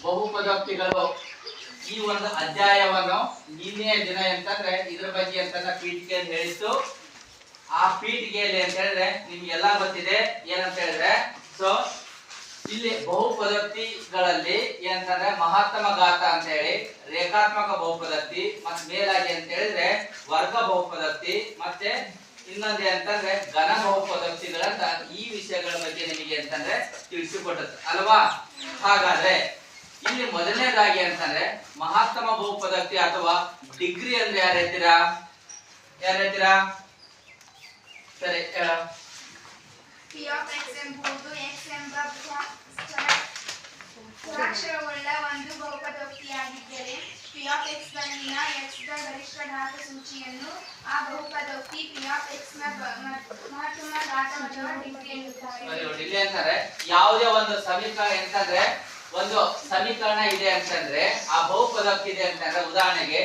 ಬಹುಪದೋಕ್ತಿಗಳು ಈ ಒಂದು ಅಧ್ಯಾಯವನ್ನು ನಿನ್ನೆಯ ದಿನ ಅಂತಂದ್ರೆ ಇದ್ರ ಬಗ್ಗೆ ಅಂತ ಪೀಠಿಕೆಯಲ್ಲಿ ಹೇಳಿತ್ತು. ಆ ಪೀಠಿಕೆಯಲ್ಲಿ ಅಂತ ಹೇಳಿದ್ರೆ ನಿಮ್ಗೆಲ್ಲ ಗೊತ್ತಿದೆ ಏನಂತ ಹೇಳಿದ್ರೆ, ಸೊ ಇಲ್ಲಿ ಬಹುಪದೋಕ್ತಿಗಳಲ್ಲಿ ಏನಂತಂದ್ರೆ ಮಹತ್ತಮ ಘಾತ ಅಂತ ಹೇಳಿ ರೇಖಾತ್ಮಕ ಬಹುಪದೋಕ್ತಿ, ಮತ್ತೆ ಮೇಲಾಗಿ ಅಂತ ಹೇಳಿದ್ರೆ ವರ್ಗ ಬಹುಪದೋಕ್ತಿ, ಮತ್ತೆ ಇನ್ನೊಂದು ಅಂತಂದ್ರೆ ಘನ ಬಹುಪದೋಕ್ತಿಗಳಂತ ಈ ವಿಷಯಗಳ ಬಗ್ಗೆ ನಿಮಗೆ ಅಂತಂದ್ರೆ ತಿಳಿಸಿಕೊಟ್ಟದ್ದು ಅಲ್ವಾ. ಹಾಗಾದ್ರೆ ಇಲ್ಲಿ ಮೊದಲನೇದಾಗಿ ಅಂತಂದ್ರೆ ಮಹತ್ತಮ ಬಹುಪದೋಕ್ತಿ ಅಥವಾ ಡಿಗ್ರಿ ಅಂದ್ರೆ ಯಾರು ಹೇಳ್ತೀರಾ? ಸರಿ ಹೇಳ. P of x ಎಂಬುದು x ಎಂಬ ಅಕ್ಷರವುಳ್ಳ ಒಂದು ಬಹುಪದೋಕ್ತಿಯಾಗಿದ್ದರೆ P of x ದಲ್ಲಿನ x ದ ಗರಿಷ್ಠ ಘಾತ ಸೂಚಿಯನ್ನು ಆ ಬಹುಪದೋಕ್ತಿ P of x ನ ಮಹತ್ತಮ ಘಾತ ಅಥವಾ ಡಿಗ್ರಿ ಎನ್ನುತ್ತಾರೆ. ಇಲ್ಲಿ ಅಂತಾರೆ ಯಾವುದೇ ಒಂದು ಸಮೀಕರಣ ಅಂತಂದ್ರೆ ಒಂದು ಸಮೀಕರಣ ಇದೆ ಅಂತಂದ್ರೆ ಆ ಬಹುಪದೋಕ್ತಿ ಇದೆ ಅಂತಂದ್ರೆ ಉದಾಹರಣೆಗೆ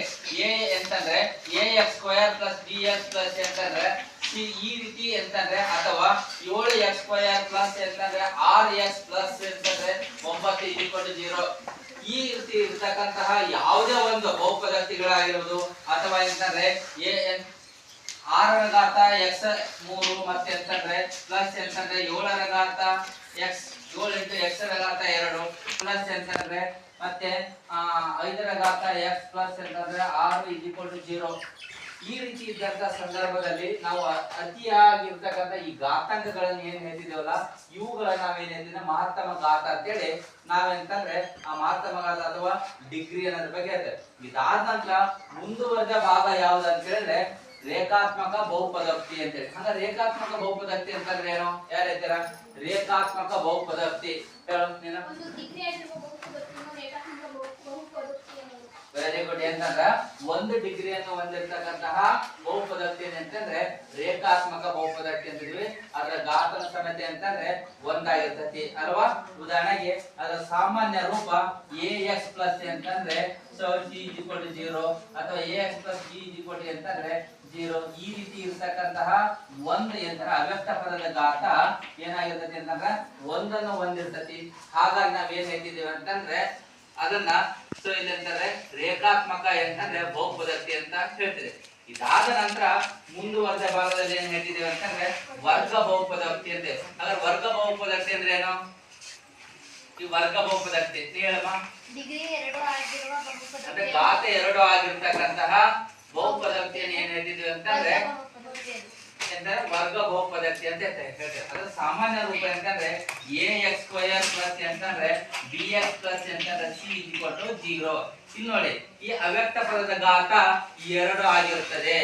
a ಅಂತಂದ್ರೆ ax² + bx ಪ್ಲಸ್ ಅಂತಂದ್ರೆ ಈ ರೀತಿ ಅಂತಂದ್ರೆ ಅಥವಾ 7x² ಅಂತಂದ್ರೆ 6x ಪ್ಲಸ್ ಅಂತಂದ್ರೆ 9 0 ಈ ರೀತಿ ಇರ್ತಕ್ಕಂತಹ ಯಾವುದೇ ಒಂದು ಬಹುಪದೋಕ್ತಿಗಳಾಗಿರುವುದು ಅಥವಾ ಅಂತಂದ್ರೆ a 6 ರ ಘಾತ x 3 ಮತ್ತೆ ಅಂತಂದ್ರೆ ಪ್ಲಸ್ ಅಂತಂದ್ರೆ 7 ರ ಘಾತ x 7 × x ರ ಘಾತ 2 ಪ್ಲಸ್ ಅಂತಂದ್ರೆ ಮತ್ತೆ 5 ರ ಘಾತ x ಪ್ಲಸ್ ಅಂತಂದ್ರೆ 6 0 ಈ ರೀತಿ ಇದ್ದಂತ ಸಂದರ್ಭದಲ್ಲಿ ನಾವು ಅತಿಯಾಗಿರ್ತಕ್ಕಂಥ ಈ ಘಾತಾಂಕಗಳನ್ನು ಏನ್ ಹೇಳ್ತಿದ್ದೇವಲ್ಲ ಇವುಗಳನ್ನ ನಾವೇನ್ ಹೇಳ್ತೀವಿ ಮಹತ್ತಮ ಘಾತ ಅಂತೇಳಿ ನಾವೇಂತಂದ್ರೆ ಆ ಮಹತ್ತಮ ಘಾತ ಅಥವಾ ಡಿಗ್ರಿ ಅನ್ನೋದ್ರ ಬಗ್ಗೆ ಹೇಳ್ತೇವೆ. ಇದಾದ ನಂತರ ಮುಂದುವರೆದ ಭಾಗ ಯಾವ್ದು ಅಂತ ಹೇಳಿದ್ರೆ ರೇಖಾತ್ಮಕ ಬಹುಪದೋಕ್ತಿ ಅಂತೇಳಿ. ಹಂಗ ರೇಖಾತ್ಮಕ ಬಹುಪದೋಕ್ತಿ ಅಂತಂದ್ರೆ ಏನು? ಯಾರು ಹೇಳ್ತೀರಾ? ರೇಖಾತ್ಮಕ ಬಹುಪದೋಕ್ತಿ ಹೇಳು ನೀನು. Very good. ಏನಂದ್ರ ಒಂದು ಡಿಗ್ರಿಯನ್ನು ಹೊಂದಿರತಕ್ಕಂತಹ ಬಹುಪದೋಕ್ತಿ ಅಂತಂದ್ರೆ ರೇಖಾತ್ಮಕ ಬಹುಪದೋಕ್ತಿ ಅಂತಿದ್ವಿ. ಅದರ ಘಾತನ ಸಮೇತ ಅಂತಂದ್ರೆ ಒಂದಾಗಿರ್ತತಿ ಅಲ್ವಾ. ಉದಾಹರಣೆಗೆ ಅದರ ಸಾಮಾನ್ಯ ರೂಪ ax ಪ್ಲಸ್ ಅಂತಂದ್ರೆ c 0 ಅಥವಾ ax ಪ್ಲಸ್ b ಅಂತಂದ್ರೆ 0. ಈ ರೀತಿ ಇರತಕ್ಕಂತಹ ಒಂದು ಎಂತರ ಅವ್ಯಕ್ತ ಪದದ ಘಾತ ಏನಾಗಿರ್ತತಿ ಅಂತಂದ್ರೆ ಒಂದನ್ನು ಹೊಂದಿರ್ತತಿ. ಹಾಗಾಗಿ ನಾವೇನ್ ಹೇಳ್ತಿದ್ದೇವೆ ಅಂತಂದ್ರೆ ಅದನ್ನ ಸೊ ಇಲ್ಲಿ ಅಂತಂದ್ರೆ ರೇಖಾತ್ಮಕ ಅಂತಂದ್ರೆ ಬಹುಪದೋಕ್ತಿ ಅಂತ ಹೇಳ್ತೀವಿ. ಇದಾದ ನಂತರ ಮುಂದುವರೆದ ಭಾಗದಲ್ಲಿ ಏನ್ ಹೇಳ್ತಿದ್ದೇವೆ ಅಂತಂದ್ರೆ ವರ್ಗ ಬಹುಪದೋಕ್ತಿ ಅಂತ. ಹಾಗಾದ್ರೆ ವರ್ಗ ಬಹುಪದೋಕ್ತಿ ಅಂದ್ರೆ ಏನು? ಈ ವರ್ಗ ಬಹುಪದೋಕ್ತಿ ಹೇಳಮ್ಮ. ಅಂದ್ರೆ ಘಾತ 2 ಆಗಿರ್ತಕ್ಕಂತಹ ಬಹುಪದೋಕ್ತಿಯನ್ನು ಏನ್ ಹೇಳ್ತಿದ್ದೇವೆ ಅಂತಂದ್ರೆ ವರ್ಗ ಬಹುಪದೋಕ್ತಿ ಅಂತ ಹೇಳ್ತೇವೆ. ಅದರ ಸಾಮಾನ್ಯ ರೂಪ ಅಂತಂದ್ರೆ ax² ಪ್ಲಸ್ ಅಂತಂದ್ರೆ bx ಪ್ಲಸ್ ಅಂತಂದ್ರೆ c 0. ಇಲ್ಲಿ ನೋಡಿ ಈ ಅವ್ಯಕ್ತ ಪದದ ಘಾತ 2 ಆಗಿರುತ್ತದೆ.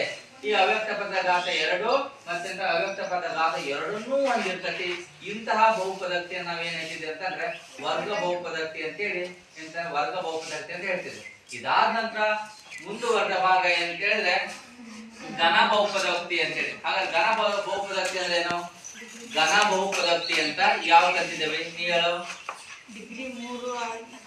ಈ ಅವ್ಯಕ್ತ ಪದದ ಘಾತ 2 ಮತ್ತೆ ಅವ್ಯಕ್ತ ಪದದ ಘಾತ 2ನ್ನೂ ಹೊಂದಿರ್ತತಿ. ಇಂತಹ ಬಹುಪದೋಕ್ತಿಯನ್ನು ನಾವೇನ್ ಹೇಳ್ತಿದ್ದೇವೆ ಅಂತಂದ್ರೆ ವರ್ಗ ಬಹುಪದೋಕ್ತಿ ಅಂತೇಳಿ ವರ್ಗ ಬಹುಪದೋಕ್ತಿ ಅಂತ ಹೇಳ್ತೀವಿ. ಇದಾದ ನಂತರ ಮುಂದುವರೆದ ಭಾಗ ಏನಂತ ಹೇಳಿದ್ರೆ ಘನ ಬಹುಪದೋಕ್ತಿ ಅಂತೇಳಿ. ಹಾಗಾದ್ರೆ ಘನ ಬಹುಪದೋಕ್ತಿ ಅಂದ್ರೆ ಏನು? ಘನ ಬಹುಪದೋಕ್ತಿ ಅಂತ ಯಾವಾಗ ಕಲ್ತಿದ್ದೇವೆ ನೀ ಹೇಳು. ಡಿಗ್ರಿ 3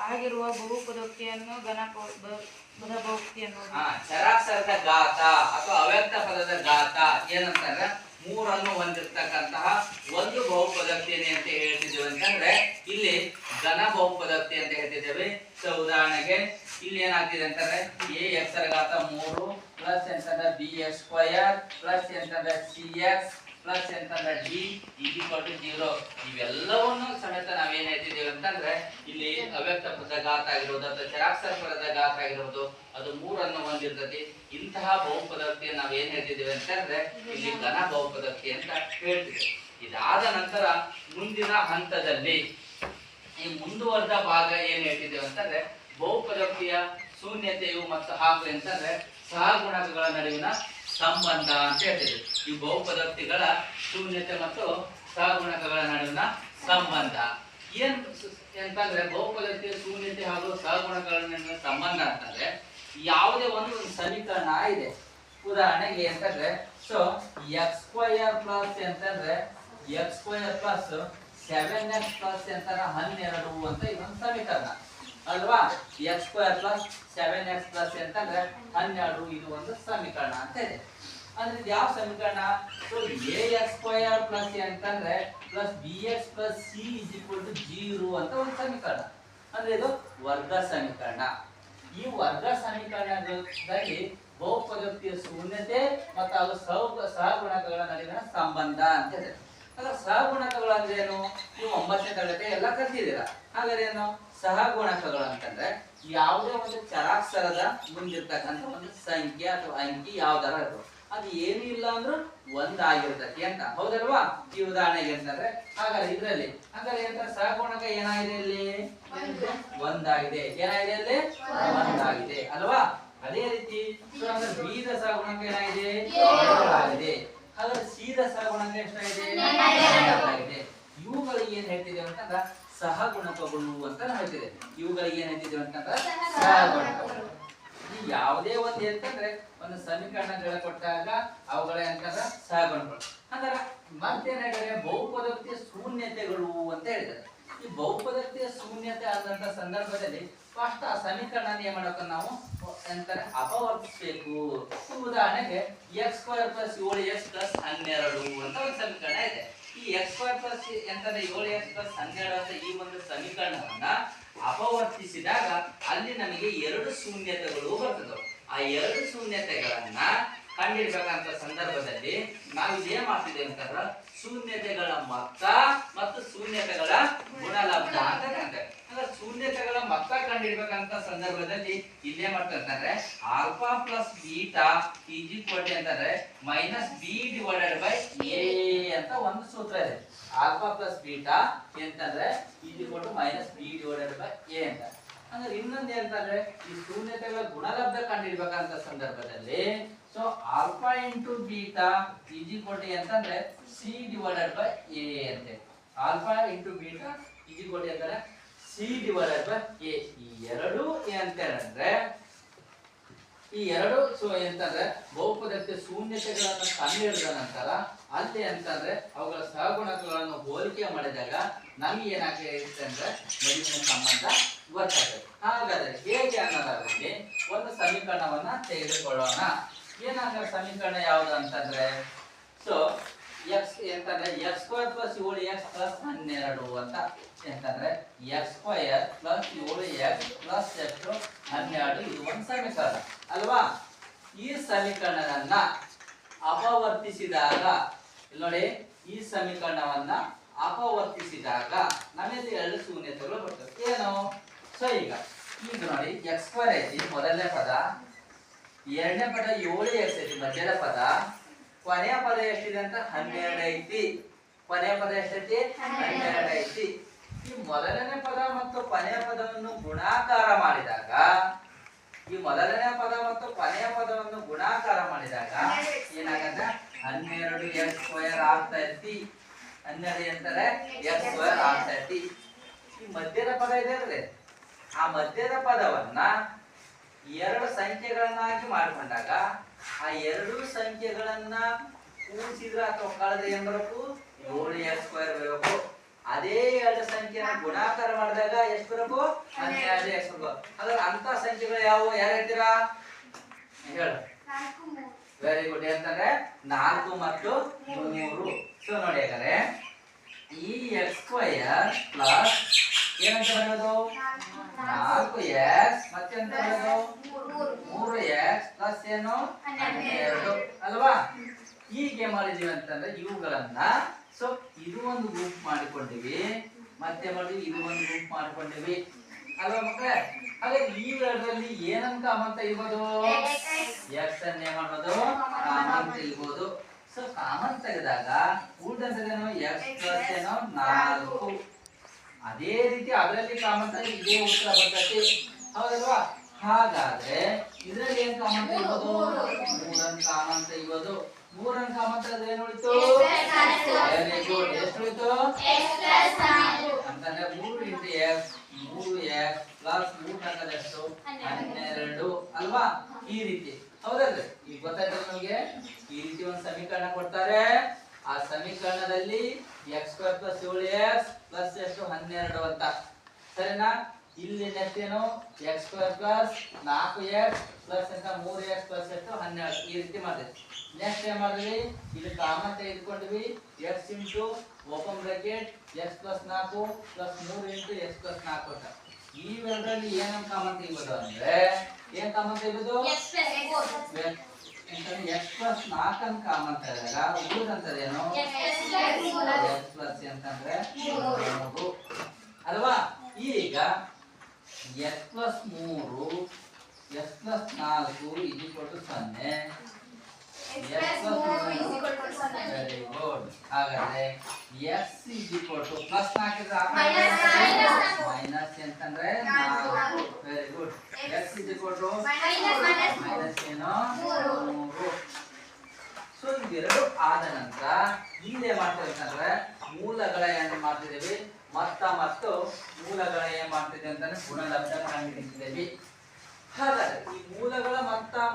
ಆಗಿರುವ ಬಹುಪದೋಕ್ತಿಯನ್ನು ಘನ ಬಹುಪದೋಕ್ತಿ ಅನ್ನೋದು. ಚರಾಕ್ಷರದ ಘಾತ ಅಥವಾ ಅವ್ಯಕ್ತ ಪದದ ಘಾತ ಏನಂತಂದ್ರೆ 3 ಹೊಂದಿರತಕ್ಕಂತಹ ಒಂದು ಬಹುಪದೋಕ್ತಿಯನ್ನು ಅಂತ ಹೇಳ್ತಿದ್ದೇವೆ ಅಂತಂದ್ರೆ ಇಲ್ಲಿ ಘನ ಬಹುಪದೋಕ್ತಿ ಅಂತ ಹೇಳ್ತಿದ್ದೇವೆ. ಸೊ ಉದಾಹರಣೆಗೆ ಇಲ್ಲಿ ಏನಾಗ್ತಿದೆ ಅಂತಂದ್ರೆ ax ರ ಘಾತ 3 ಪ್ಲಸ್ ಅಂತಂದ್ರೆ bx² ಪ್ಲಸ್ ಅಂತಂದ್ರೆ cx ಪ್ಲಸ್ ಅಂತಂದ್ರೆ d 0. ಇವೆಲ್ಲವನ್ನು ಸಮೇತ ನಾವೇನ್ ಹೇಳ್ತಿದ್ದೇವೆ ಅಂತಂದ್ರೆ ಇಲ್ಲಿ ಅವ್ಯಕ್ತ ಪದದ ಘಾತ ಆಗಿರೋದು ಅಥವಾ ಚರಾಕ್ಷರ ಪದದ ಘಾತ ಆಗಿರೋದು ಅದು 3 ಹೊಂದಿರ್ತತಿ. ಇಂತಹ ಬಹುಪದೋಕ್ತಿಯನ್ನು ನಾವ್ ಏನ್ ಹೇಳ್ತಿದ್ದೇವೆ ಅಂತಂದ್ರೆ ಇಲ್ಲಿ ಘನ ಬಹುಪದೋಕ್ತಿ ಅಂತ ಹೇಳ್ತಿದ್ದೇವೆ. ಇದಾದ ನಂತರ ಮುಂದಿನ ಹಂತದಲ್ಲಿ ಈ ಮುಂದುವರೆದ ಭಾಗ ಏನ್ ಹೇಳ್ತಿದ್ದೇವೆ ಅಂತಂದ್ರೆ ಬಹುಪದೋಕ್ತಿಯ ಶೂನ್ಯತೆಯು ಮತ್ತು ಹಾಗೂ ಅಂತಂದ್ರೆ ಸಹಗುಣಕಗಳ ನಡುವಿನ ಸಂಬಂಧ ಅಂತ ಹೇಳ್ತಿದ್ವಿ. ಈ ಬಹುಪದೋಕ್ತಿಗಳ ಶೂನ್ಯತೆ ಮತ್ತು ಸಹಗುಣಕಗಳ ನಡುವಿನ ಸಂಬಂಧ ಏನ್ ಅಂತಂದ್ರೆ ಬಹುಪದೋಕ್ತಿಯ ಶೂನ್ಯತೆ ಹಾಗೂ ಸಹಗುಣಕಗಳ ನಡುವಿನ ಸಂಬಂಧ ಅಂತಂದ್ರೆ ಯಾವುದೇ ಒಂದು ಸಮೀಕರಣ ಇದೆ. ಉದಾಹರಣೆಗೆ ಅಂತಂದ್ರೆ ಸೊ x² ಪ್ಲಸ್ ಅಂತಂದ್ರೆ x² ಪ್ಲಸ್ 7x ಪ್ಲಸ್ ಅಂತಂದ್ರೆ 12 ಅಂತ ಇದೊಂದು ಸಮೀಕರಣ ಅಲ್ವಾ. x² ಪ್ಲಸ್ 7x ಪ್ಲಸ್ ಅಂತಂದ್ರೆ 12 ಇದು ಒಂದು ಸಮೀಕರಣ ಅಂತ ಇದೆ. ಅಂದ್ರೆ ಯಾವ ಸಮೀಕರಣ? ಸೊ ax² ಪ್ಲಸ್ ಅಂತಂದ್ರೆ ಪ್ಲಸ್ bx ಪ್ಲಸ್ c 0 ಅಂತ ಒಂದು ಸಮೀಕರಣ ಅಂದ್ರೆ ಇದು ವರ್ಗ ಸಮೀಕರಣ. ಈ ವರ್ಗ ಸಮೀಕರಣದಲ್ಲಿ ಬಹುಪದೋಕ್ತಿಯ ಶೂನ್ಯತೆ ಮತ್ತು ಅದು ಸಹಗುಣಕಗಳ ನಡುವಿನ ಸಂಬಂಧ ಅಂತ ಇದೆ. ಅಂದ್ರೆ ಸಹಗುಣಕಗಳು ಅಂದ್ರೆ ಏನು? ನೀವು 9ನೇ ತರಗತಿ ಎಲ್ಲ ಕಲ್ತಿದ್ದೀರಾ. ಹಾಗಾದ್ರೆ ಏನು ಸಹಗುಣಕಗಳು ಅಂತಂದ್ರೆ ಯಾವುದೇ ಒಂದು ಚರಾಕ್ಷರದ ಮುಂದಿರ್ತಕ್ಕಂಥ ಒಂದು ಸಂಖ್ಯೆ ಅಥವಾ ಅಂಕಿ ಯಾವ್ದಾರ ಇರ್ಬೋದು, ಅದು ಏನು ಇಲ್ಲ ಅಂದ್ರೂ ಒಂದಾಗಿರ್ತೈತಿ ಅಂತ, ಹೌದಲ್ವಾ? ಈ ಉದಾಹರಣೆಗೆ ಅಂತಂದ್ರೆ ಹಾಗಾದ್ರೆ ಇದ್ರಲ್ಲಿ ಹಾಗಾದ್ರೆ ಎಂತ ಸಹಗುಣಕ ಏನಾಗಿದೆ? ಇಲ್ಲಿ ಒಂದಾಗಿದೆ. ಏನಾಗಿದೆ? ಅಲ್ಲಿ ಒಂದಾಗಿದೆ ಅಲ್ವಾ? ಅದೇ ರೀತಿ ಬೀದ ಸಹಗುಣಕ ಏನಾಗಿದೆ? ಏಳಾಗಿದೆ. ಹಾಗಾದ್ರೆ ಸೀದ ಸಹಗುಣಕ ಎಷ್ಟಾಗಿದೆ? ಹನ್ನೆರಡಾಗಿದೆ. ಇವುಗಳಿಗೆ ಏನ್ ಹೇಳ್ತಿದ್ದೇವೆ ಅಂತಂದ್ರ ಸಹಗುಣಕಗಳು ಅಂತ ಹೇಳ್ತಿದೆ. ಇವುಗಳಿಗೆ ಏನ್ ಹೇಳ್ತಿದ್ದೇವೆ ಅಂತಂದ್ರ ಸಹಗುಣಕಗಳು. ಈ ಯಾವುದೇ ಒಂದು ಅಂತಂದ್ರೆ ಒಂದು ಸಮೀಕರಣಗಳ ಕೊಟ್ಟಾಗ ಅವುಗಳ ಅಂತಂದ್ರ ಸಹಗುಣಕಗಳು. ಅಂದ್ರೆ ಮತ್ತೇನ್ ಹೇಳಿದ್ರೆ ಬಹುಪದೋಕ್ತಿಯ ಶೂನ್ಯತೆಗಳು ಅಂತ ಹೇಳಿದ್ದಾರೆ. ಈ ಬಹುಪದೋಕ್ತಿಯ ಶೂನ್ಯತೆ ಆದಂತ ಸಂದರ್ಭದಲ್ಲಿ ಫಸ್ಟ್ ಆ ಸಮೀಕರಣ ಏನ್ ಮಾಡಬೇಕು ನಾವು ಅಂತಾರೆ ಅಪವರ್ತಿಸಬೇಕು. ಉದಾಹರಣೆಗೆ x² + 7x + 12 ಅಂತ ಒಂದು ಸಮೀಕರಣ ಇದೆ. ಈ x² + ಎಂತಂದ್ರೆ 7x + 12 ಅಂತ ಈ ಒಂದು ಸಮೀಕರಣವನ್ನ ಅಪವರ್ತಿಸಿದಾಗ ಅಲ್ಲಿ ನಮಗೆ ಎರಡು ಶೂನ್ಯತೆಗಳು ಬರ್ತದೆ. ಆ ಎರಡು ಶೂನ್ಯತೆಗಳನ್ನ ಕಂಡಿಡ್ಬೇಕಂತ ಸಂದರ್ಭದಲ್ಲಿ ನಾವು ಇದೇನ್ ಮಾಡ್ತಿದ್ದೇವೆ ಅಂತಂದ್ರೆ ಶೂನ್ಯತೆಗಳ ಮೊತ್ತ ಮತ್ತು ಶೂನ್ಯತೆಗಳ ಗುಣಲಬ್ಧ ಅಂತ ಹೇಳ್ತೇವೆ. ಅಂದ್ರೆ ಶೂನ್ಯತೆಗಳ ಮೊತ್ತ ಕಂಡಿಡ್ಬೇಕಂತ ಸಂದರ್ಭದಲ್ಲಿ ಇಲ್ಲೇ ಮಾಡ್ತಾರೆ ಆಲ್ಫಾ ಪ್ಲಸ್ ಬೀಟಾ ಅಂತಂದ್ರೆ -b/a ಅಂತ ಒಂದು ಸೂತ್ರ ಇದೆ. ಆಲ್ಫಾ ಪ್ಲಸ್ ಬೀಟಾ ಅಂತಂದ್ರೆ -b/a ಅಂತ. ಅಂದ್ರೆ ಇನ್ನೊಂದು ಏನಂತಂದ್ರೆ ಈ ಶೂನ್ಯತೆಗಳ ಗುಣಲಬ್ಧ ಕಂಡಿಡ್ಬೇಕಂತ ಸಂದರ್ಭದಲ್ಲಿ ಸೊ ಆಲ್ಫಾ ಇಂಟು ಬೀಟಾ ಅಂತಂದ್ರೆ c/a ಅಂತೆ. ಆಲ್ಫಾ ಇಂಟು ಬೀಟಾ ಅಂತಂದ್ರೆ c/a. ಈ ಎರಡು ಏನಂತ ಹೇಳಿದ್ರೆ ಈ ಎರಡು ಎಂತಂದ್ರೆ ಬಹುಪದಕ್ಕೆ ಶೂನ್ಯತೆಗಳನ್ನು ಕಂಡುಹಿಡಿದ ನಂತರ ಅಲ್ಲಿ ಅಂತಂದ್ರೆ ಅವುಗಳ ಸಹಗುಣಕಗಳನ್ನು ಹೋಲಿಕೆ ಮಾಡಿದಾಗ ನಮ್ಗೆ ಏನಾಗುತ್ತೆ ಅಂದ್ರೆ ನಡುವಿನ ಸಂಬಂಧ ಗೊತ್ತಾಗುತ್ತೆ. ಹಾಗಾದ್ರೆ ಹೇಗೆ ಅನ್ನೋದ್ರಲ್ಲಿ ಒಂದು ಸಮೀಕರಣವನ್ನ ತೆಗೆದುಕೊಳ್ಳೋಣ. ಏನಾಗ ಸಮೀಕರಣ ಯಾವುದು ಅಂತಂದ್ರೆ ಸೊ x ಎಂತಂದ್ರೆ x² + 7x + 12 ಅಂತ ಎಂತಂದ್ರೆ x² + 7x + 12 ಇದು ಒಂದು ಸಮೀಕರಣ ಅಲ್ವಾ? ಈ ಸಮೀಕರಣವನ್ನ ಅಪವರ್ತಿಸಿದಾಗ ನೋಡಿ, ಈ ಸಮೀಕರಣವನ್ನ ಅಪವರ್ತಿಸಿದಾಗ ನಮಗೆ ಎರಡು ಶೂನ್ಯತೆಗಳು ಬರ್ತವೆ. ಏನು? ಸೊ ಈಗ ನೋಡಿ x² ಐತಿ ಮೊದಲನೇ ಪದ, ಎರಡನೇ ಪದ 7x ಐತಿ ಮಧ್ಯದ ಪದ, ಕೊನೆಯ ಪದ ಎಷ್ಟಿದೆ ಅಂತ 12 ಐತಿ. ಕೊನೆಯ ಪದ ಎಷ್ಟೈತಿ? 12 ಐತಿ. ಈ ಮೊದಲನೇ ಪದ ಮತ್ತು ಕೊನೆಯ ಪದವನ್ನು ಗುಣಾಕಾರ ಮಾಡಿದಾಗ ಏನಾಗತ್ತೆ? 12x² ಆಗ್ತಾ ಇರ್ತಿ. 12 ಅಂತಾರೆ x² ಆಗ್ತಾ ಇರ್ತಿ. ಈ ಮಧ್ಯದ ಪದ ಇದೆ ಅಲ್ರಿ, ಆ ಮಧ್ಯದ ಪದವನ್ನ ಎರಡು ಸಂಖ್ಯೆಗಳನ್ನಾಗಿ ಮಾಡಿಕೊಂಡಾಗ ಆ ಎರಡು ಸಂಖ್ಯೆಗಳನ್ನ ಕೂಡಿಸಿದ್ರೆ ಅಥವಾ ಕಳೆದ್ರೆ ಏನ್ ಬರಬೇಕು? 7x² ಬರಬೇಕು. ಅದೇ ಎರಡು ಸಂಖ್ಯೆಯನ್ನು ಗುಣಾಕಾರ ಮಾಡಿದಾಗ ಎಷ್ಟು ಬರಬೇಕು? 12x ಬರಬೇಕು. ಹಾಗಾದ್ರೆ ಅಂತ ಸಂಖ್ಯೆಗಳು ಯಾವುವು? ಯಾರು ಹೇಳ್ತೀರಾ? ಹೇಳು. Very good. ಅಂತಂದ್ರೆ 4 ಮತ್ತು 3. ಸೊ ನೋಡಿ ಹಾಗಾದ್ರೆ ಈ x² ಪ್ಲಸ್ ಏನಂತ ಬರೆಯೋದು? 4x ಮತ್ತೆ ಅಂತ ಬರೆಯೋದು 3x ಪ್ಲಸ್ ಏನು? 12 ಅಲ್ವಾ? ಹೀಗೆ ಮಾಡಿದೀವಿ ಅಂತಂದ್ರೆ ಇವುಗಳನ್ನ ಸೊ ಇದು ಒಂದು ಗ್ರೂಪ್ ಮಾಡಿಕೊಂಡಿವಿ, ಮತ್ತೆ ಮಾಡಿದ್ವಿ ಇದು ಒಂದು ಗ್ರೂಪ್ ಮಾಡಿಕೊಂಡಿವಿ ಅಲ್ವಾ ಮಕ್ಕಳೇ? ಹಾಗಾದ್ರೆ ಈ ಎರಡರಲ್ಲಿ ಏನಂತ ಕಾಮನ್ ತೆಗಿಬಹುದು? x ಅನ್ನೇ ಮಾಡೋದು ಕಾಮನ್ ತೆಗಿಬಹುದು. ಸೊ ಕಾಮನ್ ತೆಗೆದಾಗ ಉಳಿದಂತದೇನು? x ಪ್ಲಸ್ ಏನೋ 4. ಅದೇ ರೀತಿ ಅದರಲ್ಲಿ ಕಾಮನ್ ತೆಗೆದು ಇದೇ ಉತ್ತರ ಬರ್ತೈತಿ, ಹೌದಲ್ವಾ? ಹಾಗಾದ್ರೆ ಇದರಲ್ಲಿ ಏನ್ ಕಾಮನ್ ತೆಗಿಬಹುದು? 3 ಕಾಮನ್ ತೆಗಿಬಹುದು. 3 ಕಾಮನ್ ತೆಗೆದ್ರೆ ಏನು ಉಳಿತು? Very good. ಎಷ್ಟು ಉಳಿತು? ಅಂತಂದ್ರೆ 3 × x 3x ಪ್ಲಸ್ 3 ಎಷ್ಟು? 12 ಅಲ್ವಾ? ಈ ರೀತಿ ಹೌದಲ್ರಿ? ಈಗ ಗೊತ್ತಾಯ್ತು ನಮಗೆ. ಈ ರೀತಿ ಒಂದು ಸಮೀಕರಣ ಕೊಡ್ತಾರೆ. ಆ ಸಮೀಕರಣದಲ್ಲಿ x² + 7x ಪ್ಲಸ್ ಎಷ್ಟು? 12 ಅಂತ, ಸರಿನಾ? ಇಲ್ಲಿ ನೆಕ್ಸ್ಟ್ ಏನು? x² + 4x ಪ್ಲಸ್ ಅಂತ 3x ಪ್ಲಸ್ ಎಷ್ಟು? 12. ಈ ರೀತಿ ಮಾಡಿದ್ವಿ. ನೆಕ್ಸ್ಟ್ ಏನ್ ಮಾಡಿದ್ವಿ? ಇಲ್ಲಿ ಕಾಮನ್ ತೆಗೆದುಕೊಂಡ್ವಿ. x into open bracket x + 4 + 3 × x + 4 ಅಂತ. ಇವೆರಡರಲ್ಲಿ ಏನಂತ ಕಾಮನ್ ತೆಗಿಬೋದು ಅಂದ್ರೆ ಏನ್ ಕಾಮನ್ ತೆಗಿಬೋದು x ಪ್ಲಸ್ 4 ಅಂತ ಕಾಮನ್ ತೆಗೆದಾಗ ಉಳಿದಂತದೇನು x ಪ್ಲಸ್ ಅಂತಂದ್ರೆ 3 ಅಲ್ವಾ. ಈಗ x plus 3 x plus 4 is equal to 0. Very good. ಹಾಗಾದ್ರೆ x is equal to plus 4 ಇದ್ರೆ ಮೈನಸ್ ಅಂತಂದ್ರೆ 4. Very good. x is equal to minus ಏನು 3. ಸೊ ಇವೆರಡು ಆದ ನಂತರ ಇಲ್ಲಿ ಏನ್ ಮಾಡ್ತಿರ್ತಂದ್ರೆ ಮೂಲಗಳ ಏನ್ ಮಾಡ್ತಿದ್ದೀವಿ ಮತ್ತು ಮೂಲಗಳ ಏನ್ ಮಾಡ್ತಿದ್ದೀವಿ ಅಂತಂದ್ರೆ ಗುಣಲಬ್ಧ ಕಂಡುಹಿಡಿತಿದ್ದೀವಿ. ಹಾಗಾದ್ರೆ ಈ ಮೂಲಗಳ